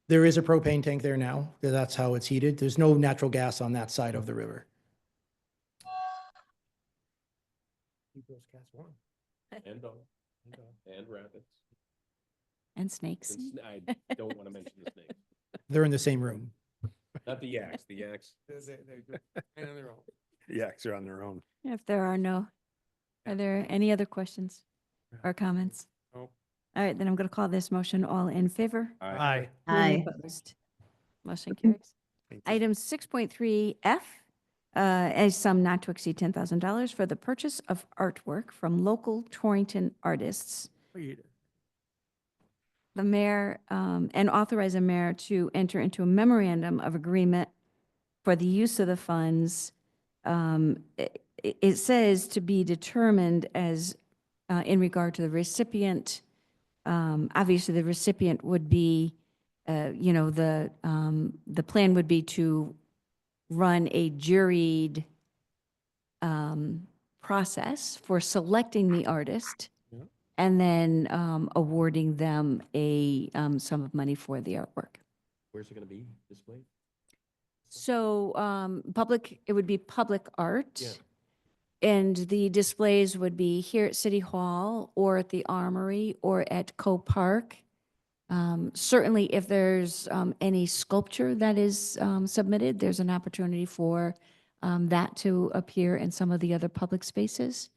There is a propane tank there now. That's how it's heated. There's no natural gas on that side of the river. Keep those cats warm. And and rabbits. And snakes. And I don't want to mention the snakes. They're in the same room. Not the yaks, the yaks. They're and on their own. Yaks are on their own. If there are there any other questions or comments? Nope. All right, then I'm going to call this motion all in favor. Aye. Any opposed? Motion carries. Thank you. Item 6.3F, a sum not to exceed $10,000 for the purchase of artwork from local Torrington artists. The mayor, and authorize the mayor to enter into a memorandum of agreement for the use of the funds, it says to be determined as in regard to the recipient. Obviously, the recipient would be, the plan would be to run a juried process for selecting the artist Yeah. and then awarding them a sum of money for the artwork. Where's it gonna be displayed? So it would be public art. Yeah. And the displays would be here at City Hall or at the Armory or at Co Park. Certainly, if there's any sculpture that is submitted, there's an opportunity for that to appear in some of the other public spaces.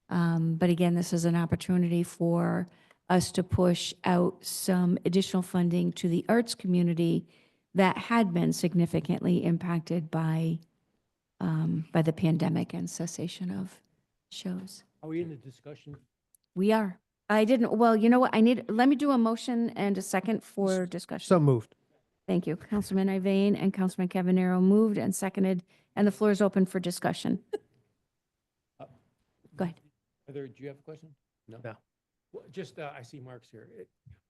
But again, this is an opportunity for us to push out some additional funding to the arts community that had been significantly impacted by the pandemic and cessation of shows. Are we in the discussion? We are. I didn't, well, you know what? Let me do a motion and a second for discussion. So moved. Thank you. Councilman Iveyne and Councilman Cavanero moved and seconded, and the floor is open for discussion. Go ahead. Heather, do you have a question? No. No. Well, just, I see Mark's here.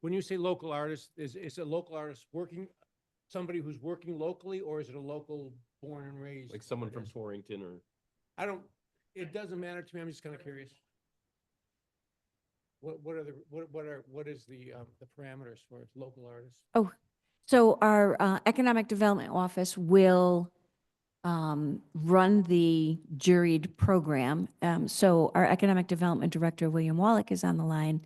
When you say local artist, is a local artist working, somebody who's working locally, or is it a local born and raised? Like someone from artist? Torrington or? I don't, it doesn't matter to me. I'm just kind of curious. What is the parameters for local artists? So our Economic Development Office will run the juried program. So our Economic Development Director, William Wallach, is on the line.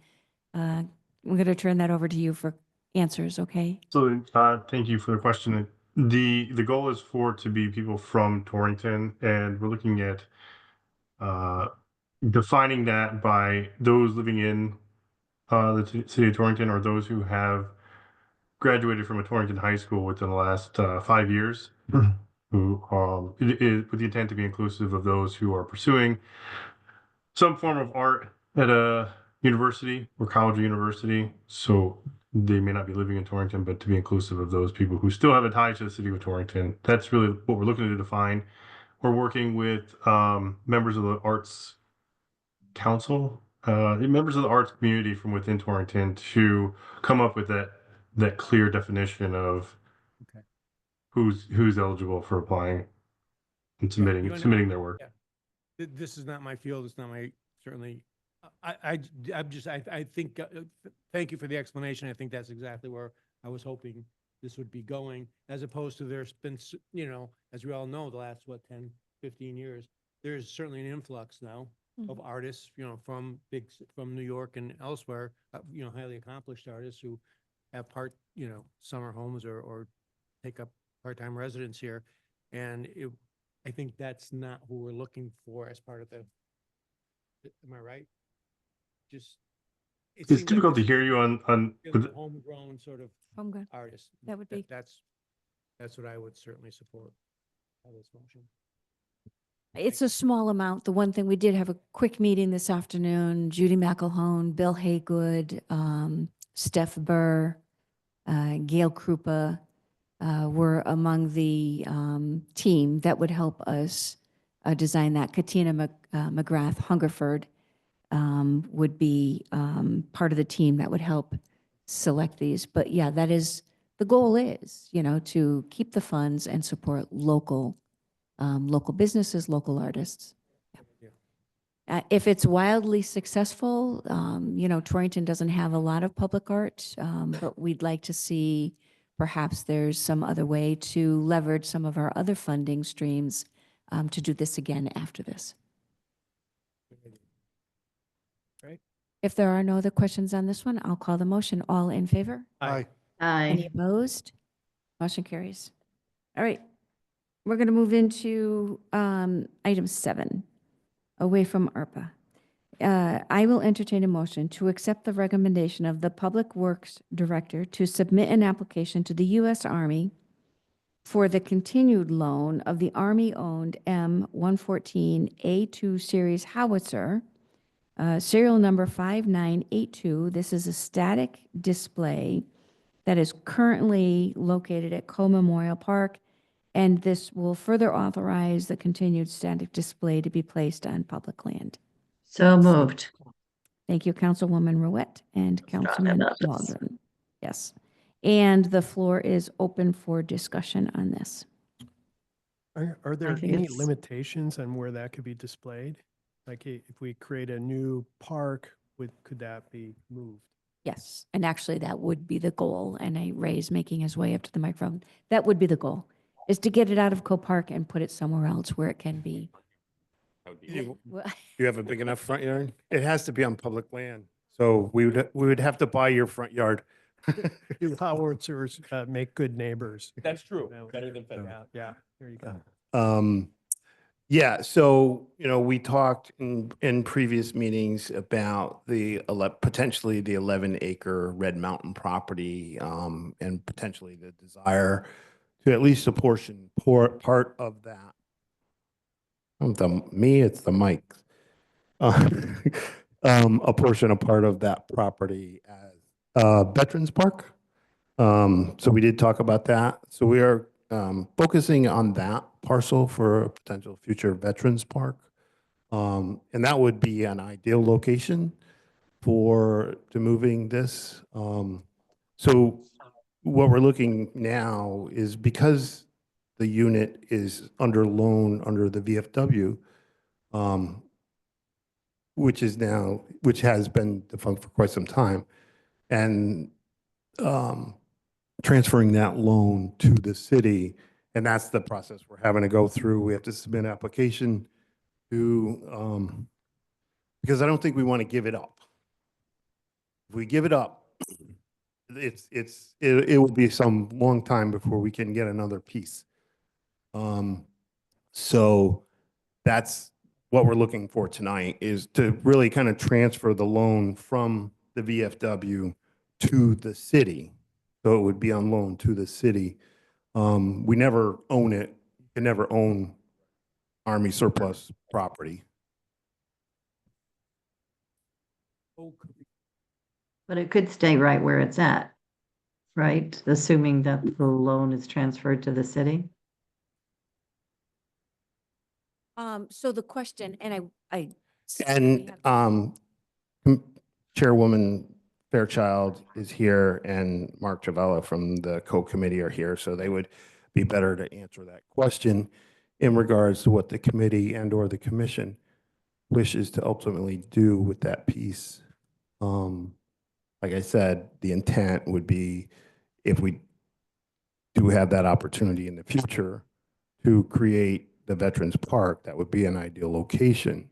I'm going to turn that over to you for answers, okay? So thank you for the question. The goal is for it to be people from Torrington, and we're looking at defining that by those living in the city of Torrington or those who have graduated from a Torrington high school within the last 5 years, who with the intent to be inclusive of those who are pursuing some form of art at a university or college or university. So they may not be living in Torrington, but to be inclusive of those people who still have a tie to the city of Torrington. That's really what we're looking to define. We're working with members of the Arts Council, members of the arts community from within Torrington to come up with that clear definition of Okay. who's eligible for applying and You submitting their work. Yeah. This is not my field. It's not my, certainly, I think, thank you for the explanation. I think that's exactly where I was hoping this would be going, as opposed to there's been, as we all know, the last, 10, 15 years, there's certainly an influx now of artists, from New York and elsewhere, highly accomplished artists who have summer homes or take up part-time residence here. And I think that's not who we're looking for as part of the, am I right? Just. It's difficult to hear you on Homegrown sort of Homegrown. artist. That would be. That's what I would certainly support. This motion. It's a small amount. The one thing, we did have a quick meeting this afternoon. Judy McElhone, Bill Haygood, Steph Burr, Gail Krupa were among the team that would help us design that. Katina McGrath Hungerford would be part of the team that would help select these. But yeah, that is, the goal is, to keep the funds and support local businesses, local artists. If it's wildly successful, Torrington doesn't have a lot of public art, but we'd like to see perhaps there's some other way to leverage some of our other funding streams to do this again after this. Right. If there are no other questions on this one, I'll call the motion. All in favor? Aye. Any opposed? Motion carries. All right. We're going to move into item 7, away from ARPA. I will entertain a motion to accept the recommendation of the Public Works Director to submit an application to the U.S. Army for the continued loan of the Army-owned M114A2 series howitzer, serial number 5982. This is a static display that is currently located at Coe Memorial Park And this will further authorize the continued static display to be placed on public land. So moved. Thank you, Councilwoman Ruette and Councilman enough. Waldron. Yes. And the floor is open for discussion on this. Are there think any it's- limitations on where that could be displayed? Like if we create a new park, could that be moved? Yes, and actually that would be the goal, and Ray's making his way up to the microphone. That would be the goal, is to get it out of Co-Park and put it somewhere else where it can be. Well, You have a big enough front yard? It has to be on public land. So we would have to buy your front yard. Do howitzers make good neighbors? That's true. You know, Better than fence. Yeah, there you go. Yeah, so, we talked in previous meetings about potentially the 11-acre Red Mountain property, and potentially the desire to at least a part of that. It's the mic. A part of that property as Veterans Park. So we did talk about that. So we are focusing on that parcel for a potential future Veterans Park. And that would be an ideal location to moving this. So what we're looking now is, because the unit is under loan under the VFW, which has been defunct for quite some time, and transferring that loan to the city. And that's the process we're having to go through. We have to submit an application to, because I don't think we want to give it up. If we give it up, it will be some long time before we can get another piece. So that's what we're looking for tonight, is to really kind of transfer the loan from the VFW to the city. So it would be on loan to the city. We never own it. You can never own Army surplus property. But it could stay right where it's at, right? Assuming that the loan is transferred to the city. So the question, and I. And Chairwoman Fairchild is here, and Mark Travella from the co-committee are here, so they would be better to answer that question in regards to what the committee and/or the commission wishes to ultimately do with that piece. Like I said, the intent would be, if we do have that opportunity in the future to create the Veterans Park, that would be an ideal location.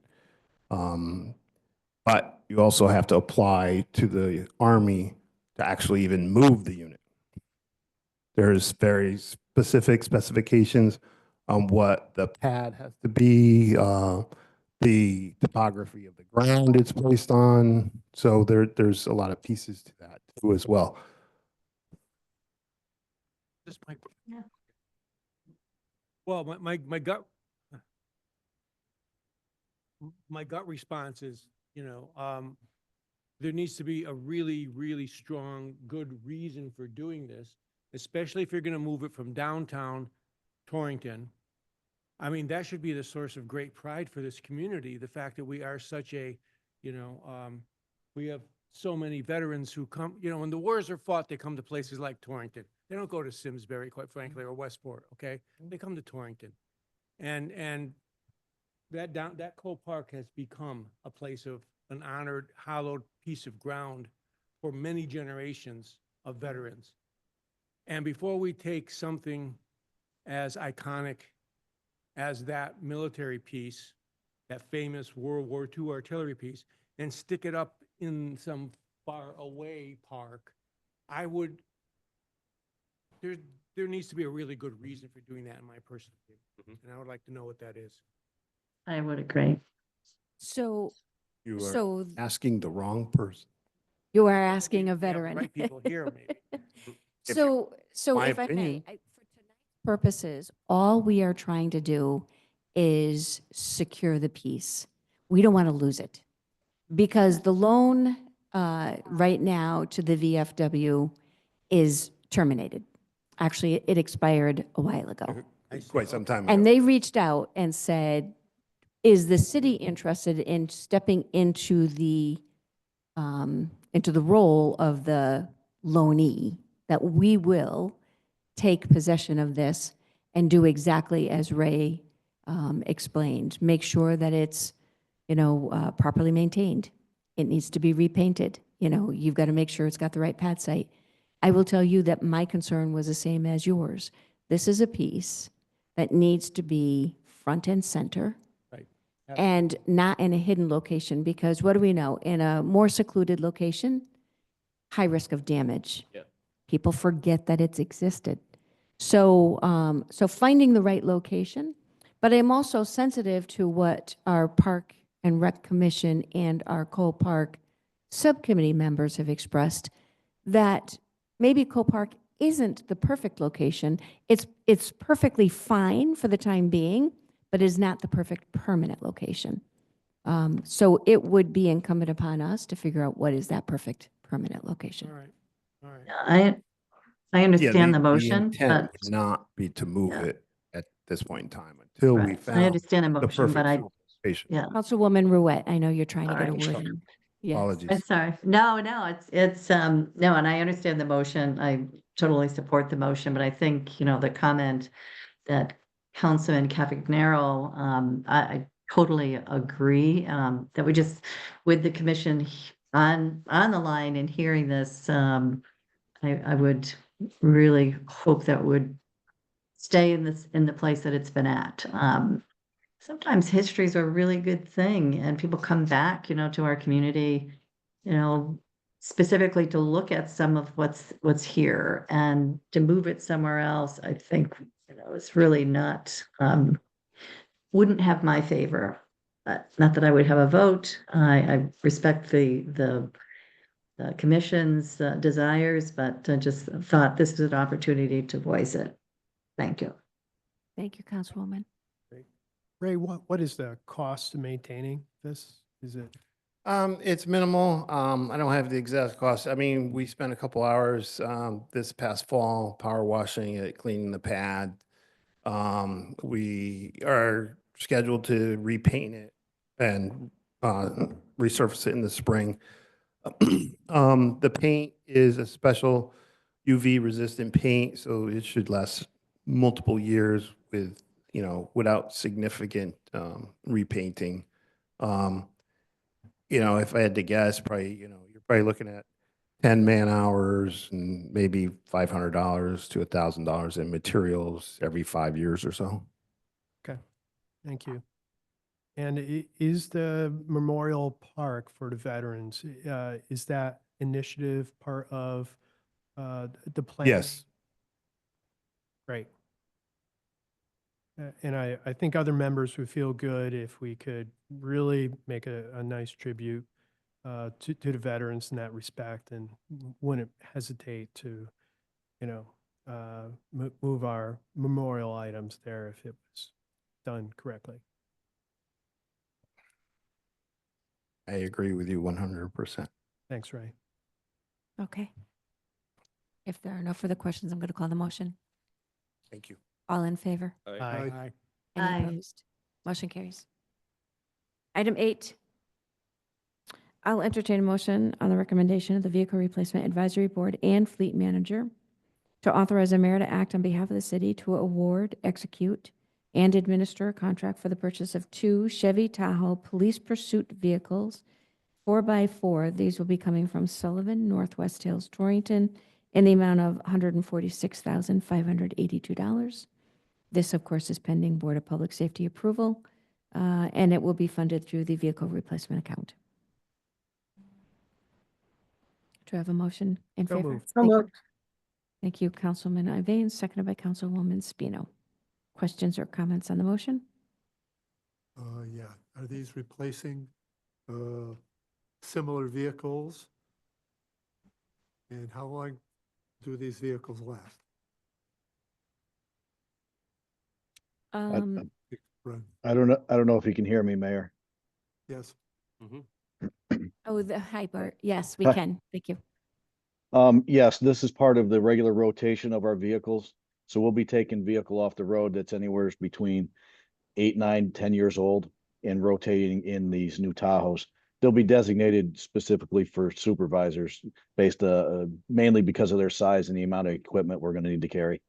But you also have to apply to the Army to actually even move the unit. There's very specific specifications on what the pad has to be, the topography of the ground it's placed on. So there's a lot of pieces to that too as well. Just my. Yeah. Well, my gut response is, there needs to be a really, really strong, good reason for doing this, especially if you're going to move it from downtown Torrington. I mean, that should be the source of great pride for this community, the fact that we are such a, we have so many veterans who come, when the wars are fought, they come to places like Torrington. They don't go to Simsbury, quite frankly, or Westport, okay? They come to Torrington. And that Cole Park has become a place of an honored, hallowed piece of ground for many generations of veterans. And before we take something as iconic as that military piece, that famous World War II artillery piece, and stick it up in some far away park, there needs to be a really good reason for doing that, in my personal opinion. And I would like to know what that is. I would agree. So, You are so asking the wrong person. you are asking a We have the veteran. right people here, maybe. So my if I may, opinion. for tonight's purposes, all we are trying to do is secure the peace. We don't want to lose it, because the loan right now to the VFW is terminated. Actually, it expired a while ago. I see. quite some Okay. time ago. And they reached out and said, is the city interested in stepping into the role of the loanee, that we will take possession of this and do exactly as Ray explained, make sure that it's, properly maintained. It needs to be repainted. You've got to make sure it's got the right pad site. I will tell you that my concern was the same as yours. This is a piece that needs to be front and center Right. and not in a hidden location, because what do we know? In a more secluded location, high risk of damage. Yeah. People forget that it's existed. So, so finding the right location, but I'm also sensitive to what our Park and Rec Commission and our Cole Park subcommittee members have expressed, that maybe Cole Park isn't the perfect location. It's perfectly fine for the time being, but is not the perfect permanent location. So it would be incumbent upon us to figure out what is that perfect permanent location. All right, all right. I Yeah, understand the the motion, intent but would not be to move Yeah. it at this point in time until we right, I found understand the the motion, but perfect location. yeah. Councilwoman Ruette, I know you're trying to All get a right. word in. Yes. Apologies. I'm sorry. No, no, and I understand the motion. I totally support the motion, but I think, the comment that Councilman Capignaro, I totally agree, that we just, with the commission on the line and hearing this, I would really hope that would stay in the place that it's been at. Sometimes history is a really good thing and people come back, to our community, specifically to look at some of what's here, and to move it somewhere else, I think, it's really not, wouldn't have my favor. Not that I would have a vote. I respect the commission's desires, but I just thought this is an opportunity to voice it. Thank you. Thank you, Councilwoman. Ray, what is the cost of maintaining this? Is it? It's minimal. I don't have the exact cost. I mean, we spent a couple hours, this past fall, power washing it, cleaning the pad. We are scheduled to repaint it and, resurface it in the spring. The paint is a special UV resistant paint, so it should last multiple years with, without significant, repainting. If I had to guess, probably, you're probably looking at 10 man hours and maybe $500 to $1,000 in materials every 5 years or so. Okay, thank you. And is the Memorial Park for the veterans, is that initiative part of the plan? Yes. Great. And I think other members would feel good if we could really make a nice tribute to the veterans in that respect, and wouldn't hesitate to, move our memorial items there if it was done correctly. I agree with you 100%. Thanks, Ray. Okay. If there are no further questions, I'm going to call the motion. Thank you. All in favor? Aye. Aye. Any Aye. opposed? Motion carries. Item 8. I'll entertain a motion on the recommendation of the Vehicle Replacement Advisory Board and Fleet Manager to authorize the mayor to act on behalf of the city to award, execute, and administer a contract for the purchase of 2 Chevy Tahoe police pursuit vehicles, 4x4. These will be coming from Sullivan Northwest Hills, Torrington, in the amount of $146,582. This, of course, is pending Board of Public Safety approval, and it will be funded through the vehicle replacement account. Do I have a motion in So favor? moved. So moved. Thank you, Councilman Iveyne, seconded by Councilwoman Spino. Questions or comments on the motion? Yeah, are these replacing similar vehicles? And how long do these vehicles last? Run. I don't know if you can hear me, Mayor. Yes. Hi, Bart. Yes, we Hi. can. Thank you. Yes, this is part of the regular rotation of our vehicles. So we'll be taking vehicle off the road that's anywhere between 8, 9, 10 years old and rotating in these new Tahoes. They'll be designated specifically for supervisors based mainly because of their size and the amount of equipment we're going to need to carry.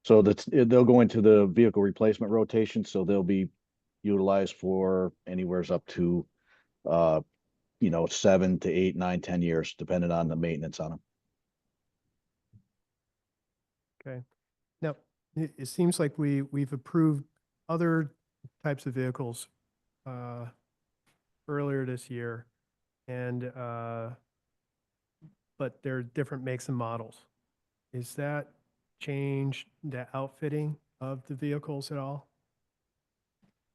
So they'll go into the vehicle replacement rotation, so they'll be utilized for anywheres up to 7 to 8, 9, 10 years, depending on the maintenance on them. Okay. Now, it seems like we've approved other types of vehicles earlier this year, and but they're different makes and models. Is that changed the outfitting of the vehicles at all?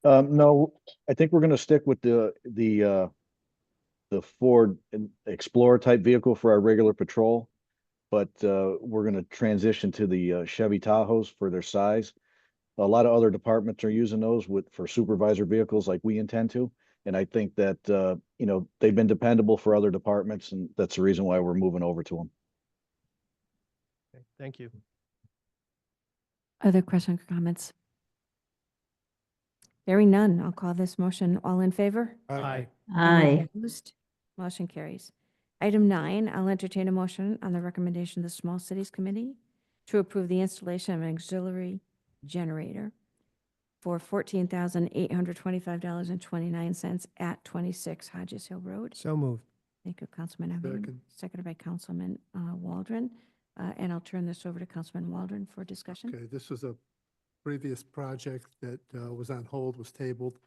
No, I think we're gonna stick with the Ford Explorer type vehicle for our regular patrol. But we're gonna transition to the Chevy Tahoes for their size. A lot of other departments are using those for supervisor vehicles like we intend to. And I think that, they've been dependable for other departments, and that's the reason why we're moving over to them. Okay, thank you. Other questions or comments? Hearing none, I'll call this motion. All in favor? Aye. Any Aye. opposed? Motion carries. Item 9, I'll entertain a motion on the recommendation of the Small Cities Committee to approve the installation of an auxiliary generator for $14,825.29 at 26 Hodges Hill Road. So moved. Thank you, Councilman Evans. Second. Seconded by Councilman Waldron. And I'll turn this over to Councilman Waldron for discussion. Okay, this was a previous project that was on hold, was tabled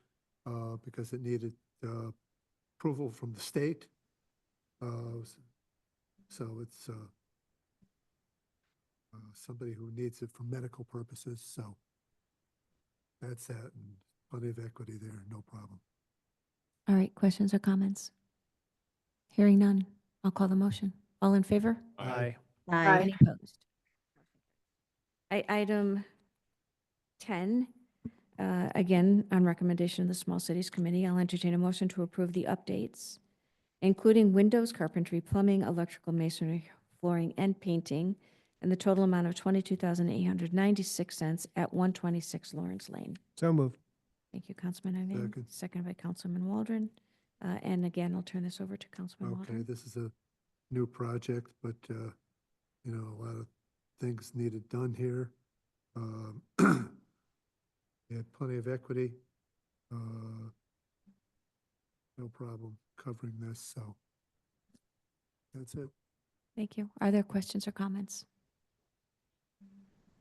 because it needed approval from the state. So it's somebody who needs it for medical purposes, so that's that, and plenty of equity there, no problem. All right, questions or comments? Hearing none, I'll call the motion. All in favor? Aye. Any opposed? Item 10, again, on recommendation of the Small Cities Committee, I'll entertain a motion to approve the updates, including windows, carpentry, plumbing, electrical, masonry, flooring, and painting, and the total amount of $22,896 at 126 Lawrence Lane. So moved. Thank you, Councilman Iveyne. Second. Seconded by Councilman Waldron. And again, I'll turn this over to Councilman Okay, Waldron. this is a new project, but, a lot of things needed done here. We had plenty of equity. No problem covering this, so that's it. Thank you. Are there questions or comments?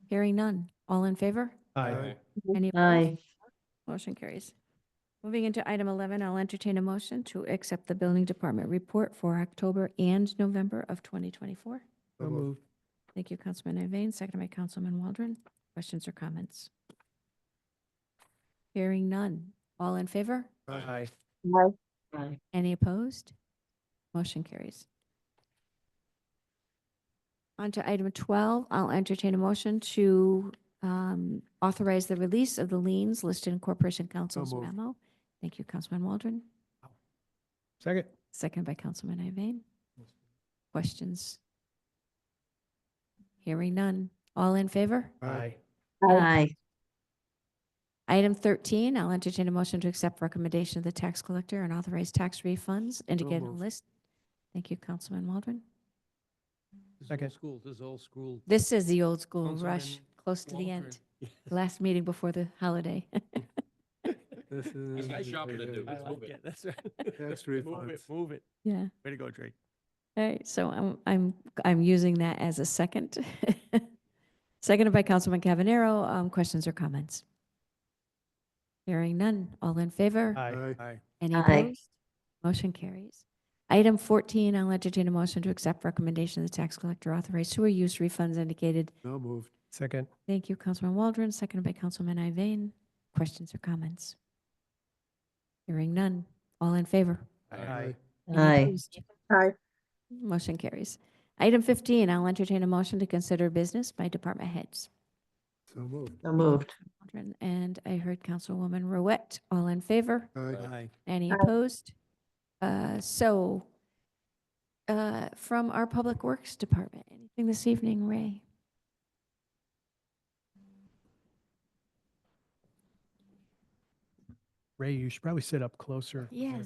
Hearing none. All in favor? Aye. Any opposed? Aye. Motion carries. Moving into item 11, I'll entertain a motion to accept the building department report for October and November of 2024. So moved. Thank you, Councilman Iveyne, seconded by Councilman Waldron. Questions or comments? Hearing none. All in favor? Aye. Aye. Any opposed? Motion carries. On to item 12, I'll entertain a motion to authorize the release of the liens listed in Corporation Council's moved. memo. Thank you, Councilman Waldron. Second. Second by Councilman Iveyne. Questions? Hearing none. All in favor? Aye. Aye. Item 13, I'll entertain a motion to accept recommendation of the tax collector and authorize tax refunds indicated on the moved. list. Thank you, Councilman Waldron. Second. This is old school. This is the old school rush, Councilman close to the end. Waldron. Last meeting before the holiday. This is. got shopping to do. I Let's like move it. it. That's right. Tax Move it, refunds. move it. Yeah. Way to go, Drake. All right, so I'm using that as a second. Seconded by Councilman Cavanero. Questions or comments? Hearing none. All in favor? Aye. Aye. Any Aye. opposed? Motion carries. Item 14, I'll entertain a motion to accept recommendation of the tax collector authorize sewer use refunds indicated. No moved. Second. Thank you, Councilman Waldron, seconded by Councilman Iveyne. Questions or comments? Hearing none. All in favor? Aye. Any Aye. opposed? Motion carries. Item 15, I'll entertain a motion to consider business by department heads. So moved. So moved. Waldron, and I heard Councilwoman Rouette. All in favor? Aye. Aye. Any opposed? From our Public Works Department, anything this evening, Ray? Ray, you should probably sit up closer. Yeah.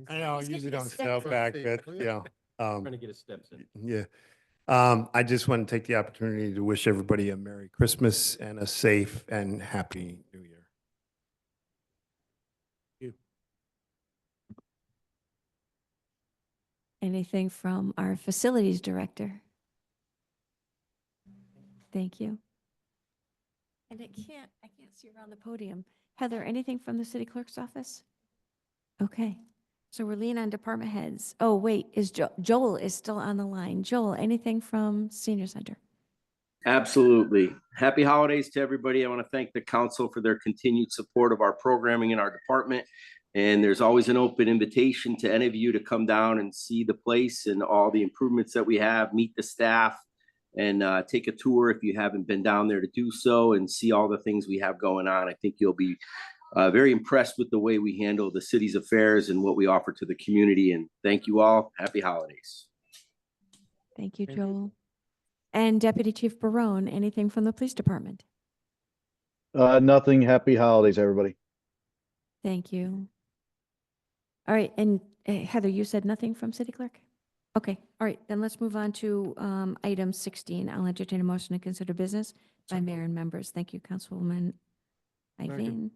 I know, I He's usually getting don't a sit out step back, in. but, yeah. Trying to get his steps in. Yeah. I just want to take the opportunity to wish everybody a Merry Christmas and a safe and Happy New Year. Anything from our facilities director? Thank you. And I can't see around the podium. Heather, anything from the city clerk's office? Okay, so we're leaning on department heads. Oh, wait, Joel is still on the line. Joel, anything from senior center? Absolutely. Happy holidays to everybody. I want to thank the council for their continued support of our programming in our department. And there's always an open invitation to any of you to come down and see the place and all the improvements that we have, meet the staff, and take a tour if you haven't been down there to do so and see all the things we have going on. I think you'll be very impressed with the way we handle the city's affairs and what we offer to the community. And thank you all. Happy holidays. Thank you, Joel. And Deputy Chief Barone, anything from the police department? Nothing. Happy holidays, everybody. Thank you. All right, and Heather, you said nothing from city clerk? Okay, all right, then let's move on to item 16. I'll entertain a motion to consider business by mayor and members. Thank you, Councilwoman Iveyne.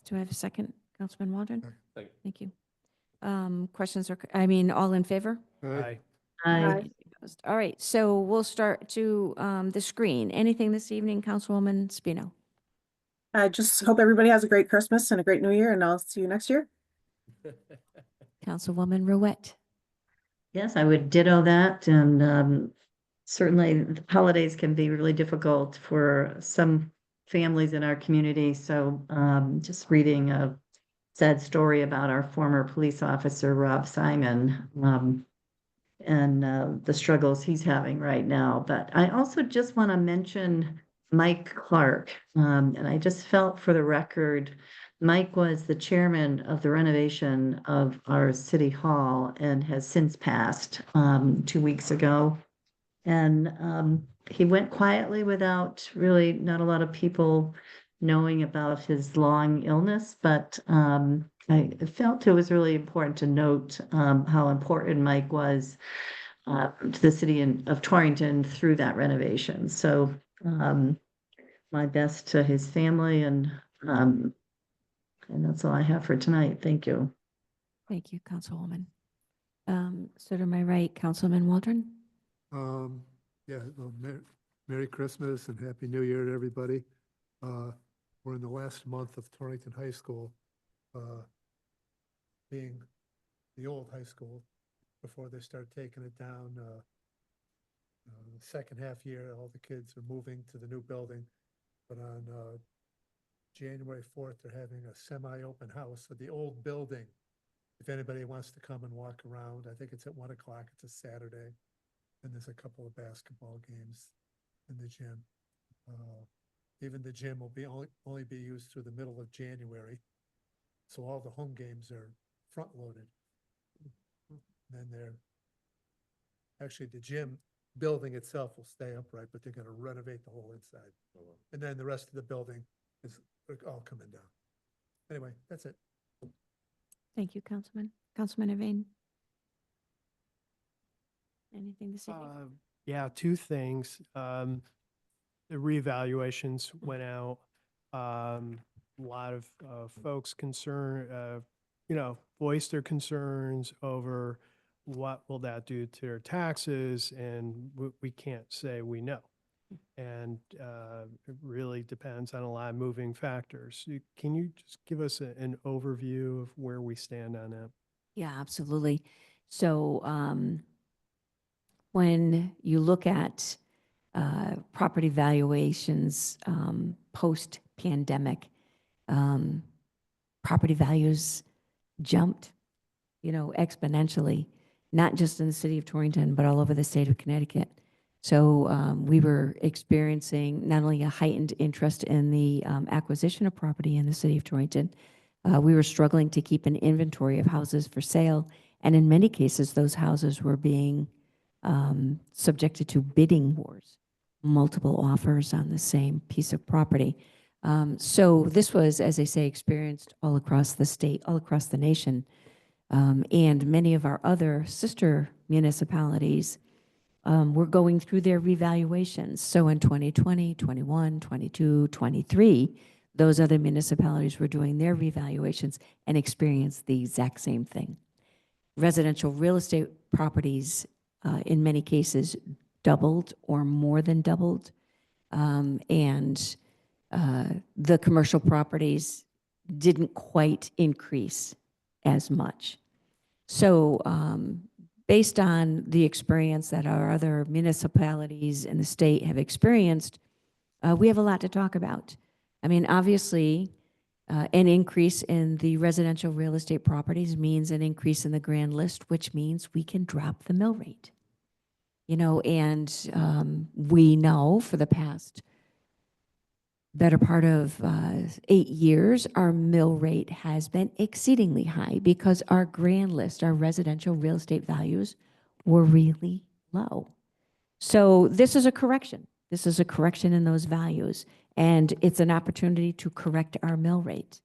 Do I have a second? Councilman Waldron? Second. Thank you. Questions or, all in favor? Aye. I, Opposed? All right, so we'll start to the screen. Anything this evening, Councilwoman Spino? I just hope everybody has a great Christmas and a great New Year, and I'll see you next year. Councilwoman Ruette? yes, I would ditto that. And certainly the holidays can be really difficult for some families in our community. So just reading a sad story about our former police officer, Rob Simon, and the struggles he's having right now. But I also just want to mention Mike Clark. And I just felt for the record, Mike was the chairman of the renovation of our city hall and has since passed 2 weeks ago. And he went quietly without really not a lot of people knowing about his long illness, but I felt it was really important to note how important Mike was to the city of Torrington through that renovation. So my best to his family, and that's all I have for tonight. Thank you. Thank you, Councilwoman. So to my right, Councilman Waldron? Yeah, well, Merry Christmas and Happy New Year to everybody. We're in the last month of Torrington High School, being the old high school before they start taking it down. The second half year, all the kids are moving to the new building. But on January 4th, they're having a semi-open house of the old building. If anybody wants to come and walk around, I think it's at 1 o'clock. It's a Saturday. And there's a couple of basketball games in the gym. Even the gym will be only be used through the middle of January. So all the home games are front loaded. Then actually the gym building itself will stay upright, but they're gonna renovate the whole inside. And then the rest of the building is all coming down. Anyway, that's it. Thank you, Councilman. Councilman Iveyne? Anything this evening? Yeah, two things. The reevaluations went out. A lot of folks voiced their concerns over what will that do to their taxes, and we can't say we know. And it really depends on a lot of moving factors. Can you just give us an overview of where we stand on that? Yeah, absolutely. So when you look at property valuations post-pandemic, property values jumped, exponentially, not just in the city of Torrington, but all over the state of Connecticut. So we were experiencing not only a heightened interest in the acquisition of property in the city of Torrington, we were struggling to keep an inventory of houses for sale. And in many cases, those houses were being subjected to bidding wars, multiple offers on the same piece of property. So this was, as I say, experienced all across the state, all across the nation. And many of our other sister municipalities were going through their revaluations. So in 2020, 21, 22, 23, those other municipalities were doing their revaluations and experienced the exact same thing. Residential real estate properties, in many cases, doubled or more than doubled. And the commercial properties didn't quite increase as much. So based on the experience that our other municipalities in the state have experienced, we have a lot to talk about. I mean, obviously, an increase in the residential real estate properties means an increase in the grand list, which means we can drop the mill rate. You know, and we know for the past better part of 8 years, our mill rate has been exceedingly high because our grand list, our residential real estate values were really low. So this is a correction. This is a correction in those values, and it's an opportunity to correct our mill rate.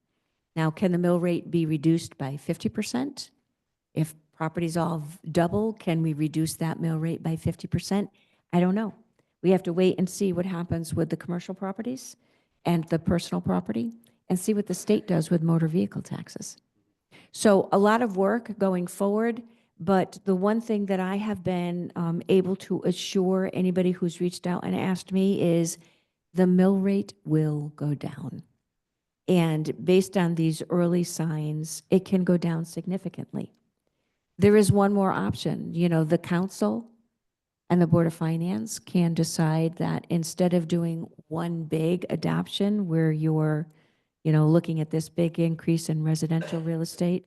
Now, can the mill rate be reduced by 50%? If properties all double, can we reduce that mill rate by 50%? I don't know. We have to wait and see what happens with the commercial properties and the personal property, and see what the state does with motor vehicle taxes. So a lot of work going forward, but the one thing that I have been able to assure anybody who's reached out and asked me is the mill rate will go down. And based on these early signs, it can go down significantly. There is one more option. You know, the council and the Board of Finance can decide that instead of doing one big adoption where you're, you know, looking at this big increase in residential real estate,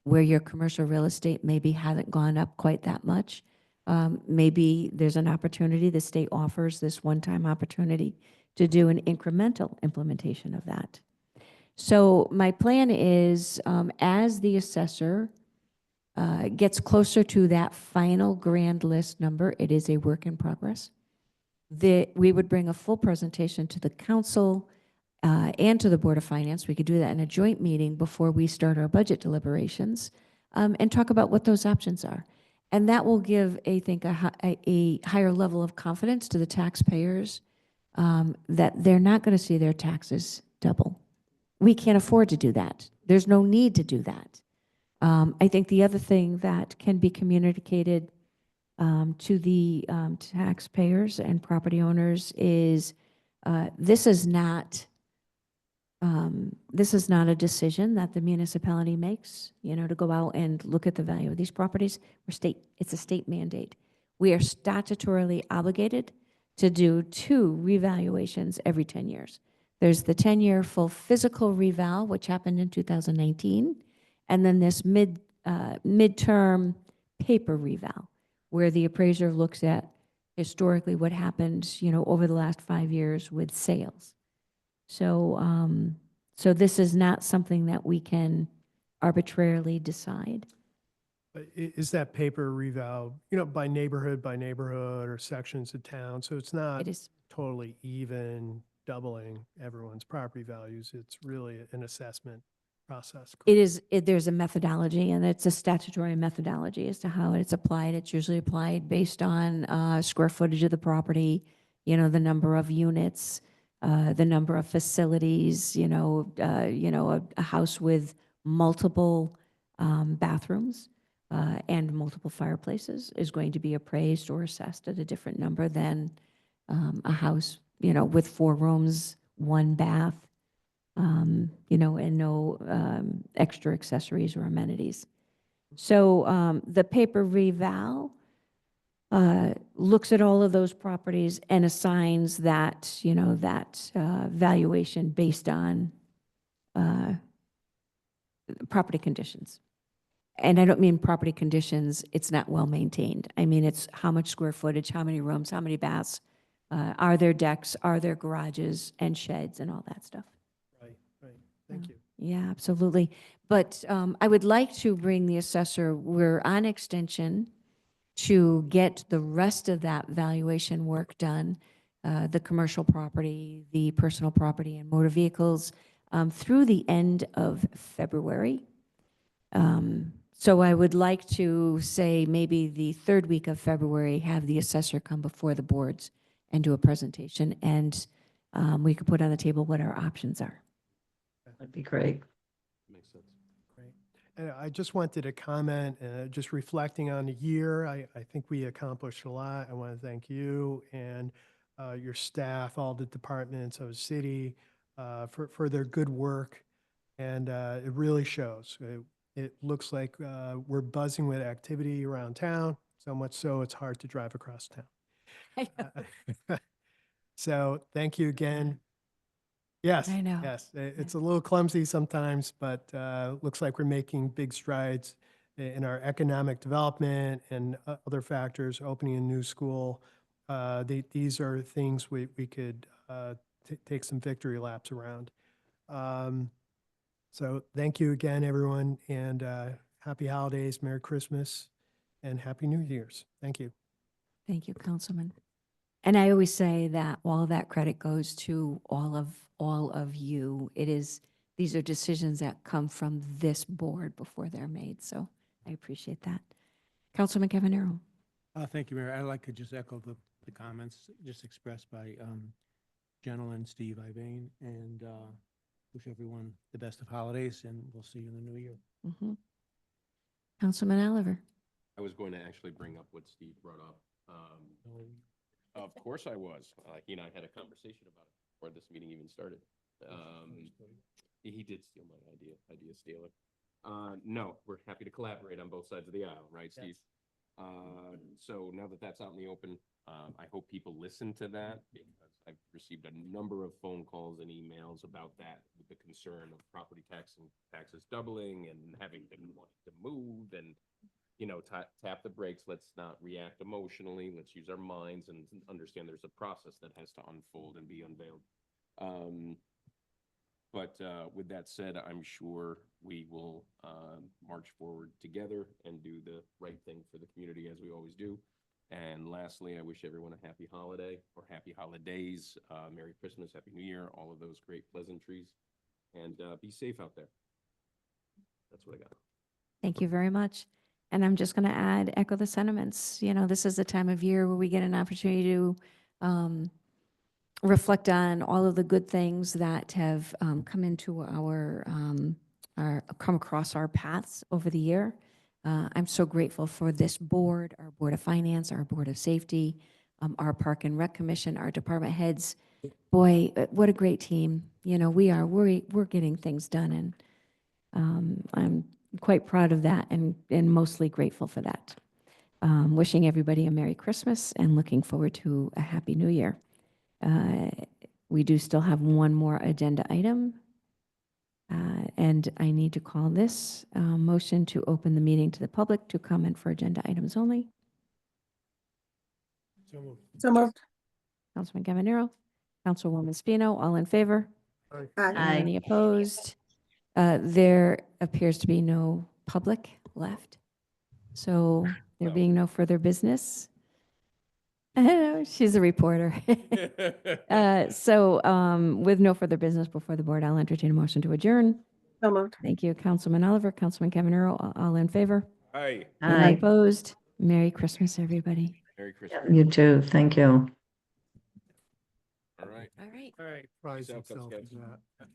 where your commercial real estate maybe hasn't gone up quite that much, maybe there's an opportunity, the state offers this one-time opportunity to do an incremental implementation of that. So my plan is, as the assessor gets closer to that final grand list number, it is a work in progress, we would bring a full presentation to the council and to the Board of Finance. We could do that in a joint meeting before we start our budget deliberations, and talk about what those options are. And that will give, I think, a higher level of confidence to the taxpayers that they're not going to see their taxes double. We can't afford to do that. There's no need to do that. I think the other thing that can be communicated to the taxpayers and property owners is this is not a decision that the municipality makes, you know, to go out and look at the value of these properties. It's a state mandate. We are statutorily obligated to do 2 revaluations every 10 years. There's the 10-year full physical reval, which happened in 2019, and then this midterm paper reval, where the appraiser looks at historically what happened, you know, over the last 5 years with sales. So, so this is not something that we can arbitrarily decide. But is that paper reval, you know, by neighborhood or sections of town? So it's not It is. totally even doubling everyone's property values. It's really an assessment process. It is, there's a methodology, and it's a statutory methodology as to how it's applied. It's usually applied based on square footage of the property, you know, the number of units, the number of facilities, a house with multiple bathrooms and multiple fireplaces is going to be appraised or assessed at a different number than a house, you know, with 4 rooms, 1 bath, you know, and no extra accessories or amenities. So the paper reval looks at all of those properties and assigns that, you know, that valuation based on property conditions. And I don't mean property conditions, it's not well maintained. I mean, it's how much square footage, how many rooms, how many baths, are there decks, are there garages and sheds and all that stuff. Right. Thank you. Yeah, absolutely. But I would like to bring the assessor, we're on extension to get the rest of that valuation work done the commercial property, the personal property and motor vehicles through the end of February. So I would like to say maybe the third week of February, have the assessor come before the boards and do a presentation, and we could put on the table what our options are. That'd be great. Makes sense. Great. And I just wanted to comment, just reflecting on the year, I think we accomplished a lot. I want to thank you and your staff, all the departments of the city for their good work. And it really shows. It looks like we're buzzing with activity around town, so much so it's hard to drive across town. So thank you again. Yes, I know. yes, it's a little clumsy sometimes, but looks like we're making big strides in our economic development and other factors, opening a new school. These are things we could take some victory laps around. So thank you again, everyone, and happy holidays, Merry Christmas, and Happy New Year's. Thank you. Thank you, Councilman. And I always say that all of that credit goes to all of you. These are decisions that come from this board before they're made. So I appreciate that. Councilman Cavanero. Thank you, Mayor. I'd like to just echo the comments just expressed by Gentleman Steve Ivane, and wish everyone the best of holidays, and we'll see you in the new year. Mhm. Councilman Oliver. I was going to actually bring up what Steve brought up. Of course I was. He and I had a conversation about it before this meeting even started. He did steal my idea stealer. No, we're happy to collaborate on both sides of the aisle, right, Steve? So now that that's out in the open, I hope people listen to that, because I've received a number of phone calls and emails about that, with the concern of property taxes doubling and having to want to move and, you know, tap the brakes. Let's not react emotionally. Let's use our minds and understand there's a process that has to unfold and be unveiled. But with that said, I'm sure we will march forward together and do the right thing for the community, as we always do. And lastly, I wish everyone a happy holiday or happy holidays, Merry Christmas, Happy New Year, all of those great pleasantries, and be safe out there. That's what I got. Thank you very much. And I'm just going to echo the sentiments. You know, this is the time of year where we get an opportunity to reflect on all of the good things that have come into come across our paths over the year. I'm so grateful for this board, our Board of Finance, our Board of Safety, our Park and Rec Commission, our department heads. Boy, what a great team. You know, we're getting things done, and I'm quite proud of that and mostly grateful for that. Wishing everybody a Merry Christmas and looking forward to a Happy New Year. We do still have one more agenda item. And I need to call this motion to open the meeting to the public to comment for agenda items only. So moved. So moved. Councilman Cavanero, Councilwoman Spino, all in favor? Aye. Any opposed? There appears to be no public left. So there being no further business. She's a reporter. So with no further business before the board, I'll entertain a motion to adjourn. So moved. Thank you, Councilman Oliver, Councilman Cavanero, all in favor? Hi. Any Aye. opposed? Merry Christmas, everybody. Merry Christmas. You too. Thank you. All right. All right. All right. Prize Peace out, Cub himself Scouts. for that.